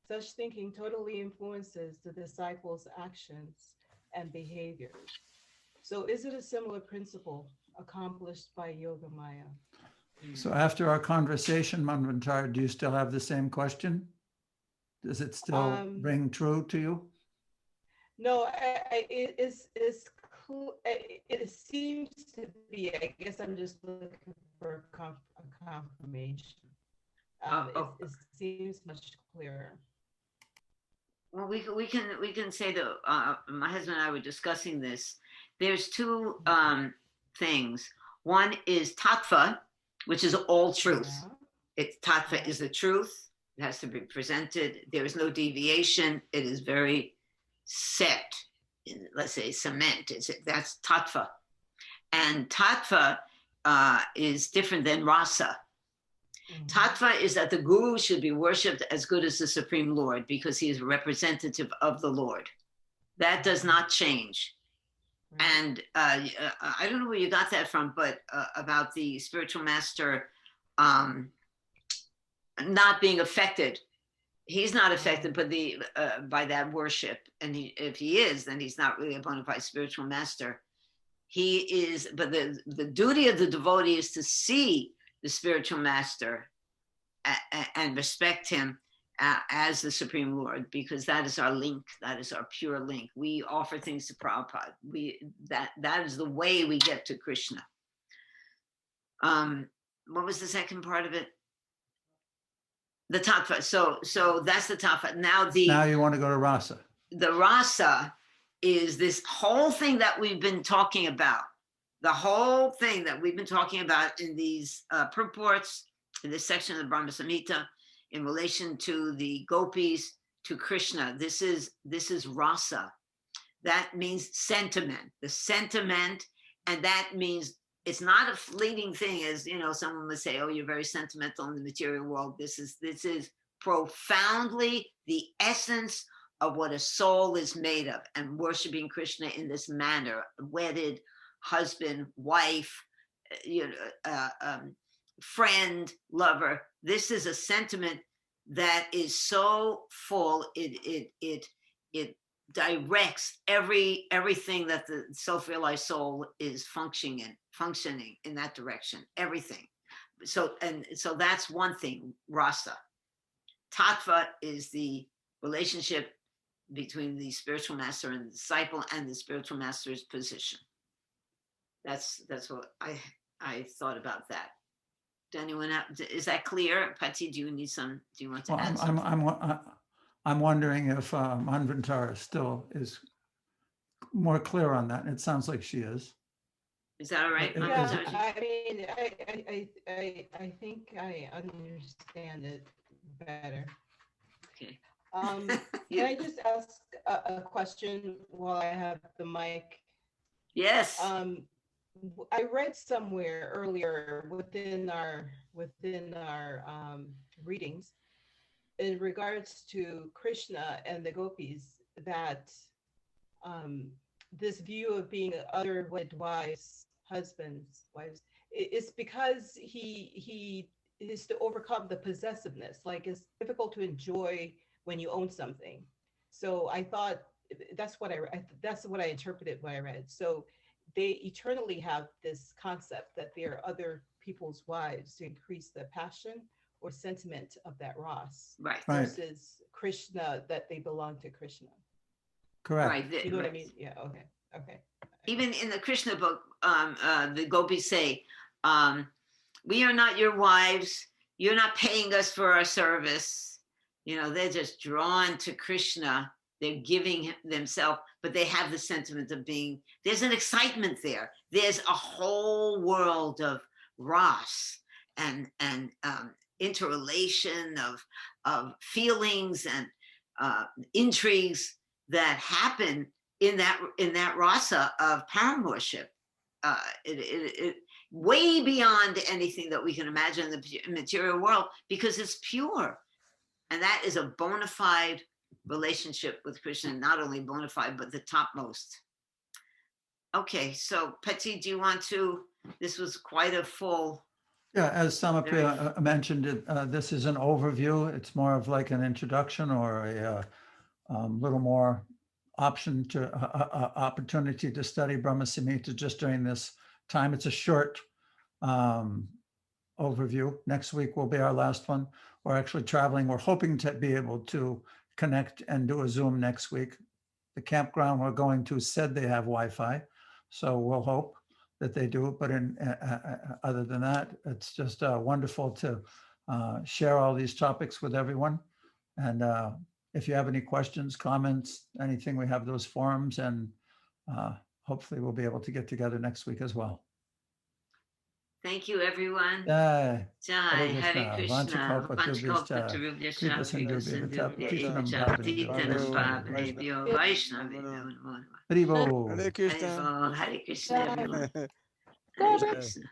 such thinking totally influences the disciples' actions and behaviors. So is it a similar principle accomplished by Yoga Maya? So after our conversation, Manvantara, do you still have the same question? Does it still ring true to you? No, it's it seems to be, I guess I'm just looking for a confirmation. It seems much clearer. Well, we can say that my husband and I were discussing this. There's two things. One is tattva, which is all truth. It's tattva is the truth. It has to be presented. There is no deviation. It is very set. Let's say cement. That's tattva, and tattva is different than rasa. Tattva is that the guru should be worshipped as good as the Supreme Lord because he is a representative of the Lord. That does not change. And I don't know where you got that from, but about the spiritual master not being affected. He's not affected by that worship. And if he is, then he's not really a bona fide spiritual master. He is, but the duty of the devotee is to see the spiritual master and respect him as the Supreme Lord, because that is our link. That is our pure link. We offer things to Prabhupada. That is the way we get to Krishna. What was the second part of it? The tattva. So that's the tattva. Now you want to go to rasa. The rasa is this whole thing that we've been talking about. The whole thing that we've been talking about in these purports, in this section of the Brahma Samhita, in relation to the gopis, to Krishna. This is rasa. That means sentiment. The sentiment, and that means it's not a fleeting thing, as someone would say, "Oh, you're very sentimental in the material world." This is profoundly the essence of what a soul is made of, and worshiping Krishna in this manner, wedded, husband, wife, friend, lover. This is a sentiment that is so full. It directs everything that the self-realized soul is functioning in that direction. Everything. So that's one thing. Rasa. Tattva is the relationship between the spiritual master and the disciple, and the spiritual master's position. That's what I thought about that. Does anyone is that clear? Patti, do you want to add something? I'm wondering if Manvantara still is more clear on that. It sounds like she is. Is that all right? Yeah, I mean, I think I understand it better. Okay. Can I just ask a question while I have the mic? Yes. I read somewhere earlier within our readings in regards to Krishna and the gopis that this view of being other wedded wives, husbands, wives, it's because he is to overcome the possessiveness. Like, it's difficult to enjoy when you own something. So I thought that's what I interpreted when I read. So they eternally have this concept that they are other people's wives to increase the passion or sentiment of that Ras. Right. Versus Krishna, that they belong to Krishna. Correct. Right. You know what I mean? Yeah. Okay. Even in the Krishna book, the gopis say, "We are not your wives. You're not paying us for our service." They're just drawn to Krishna. They're giving themselves, but they have the sentiment of being, there's an excitement there. There's a whole world of ras and interrelation of feelings and intrigues that happen in that rasa of paramorship. It way beyond anything that we can imagine in the material world, because it's pure. And that is a bona fide relationship with Krishna, not only bona fide, but the topmost. Okay, so Patti, do you want to, this was quite a full. Yeah, as Samapriya mentioned, this is an overview. It's more of like an introduction or a little more opportunity to study Brahma Samhita just during this time. It's a short overview. Next week will be our last one. We're actually traveling. We're hoping to be able to connect and do a Zoom next week. The campground we're going to said they have Wi-Fi, So we'll hope that they do it. But other than that, it's just wonderful to share all these topics with everyone. And if you have any questions, comments, anything, we have those forums, and hopefully we'll be able to get together next week as well. Thank you, everyone. Jai. Jai, Hare Krishna, Krishna, Vanchakalpatarubhyascha, Vanchakalpatarubhyascha, Kripa Sindhubhya, Kripasindhubhya, Patitanam Patitanam Pavanam, Pavanebhyo, Vaishnavibhyo, Haribo. Hare Krishna. Hare Krishna, everyone. Jai. Hare Krishna.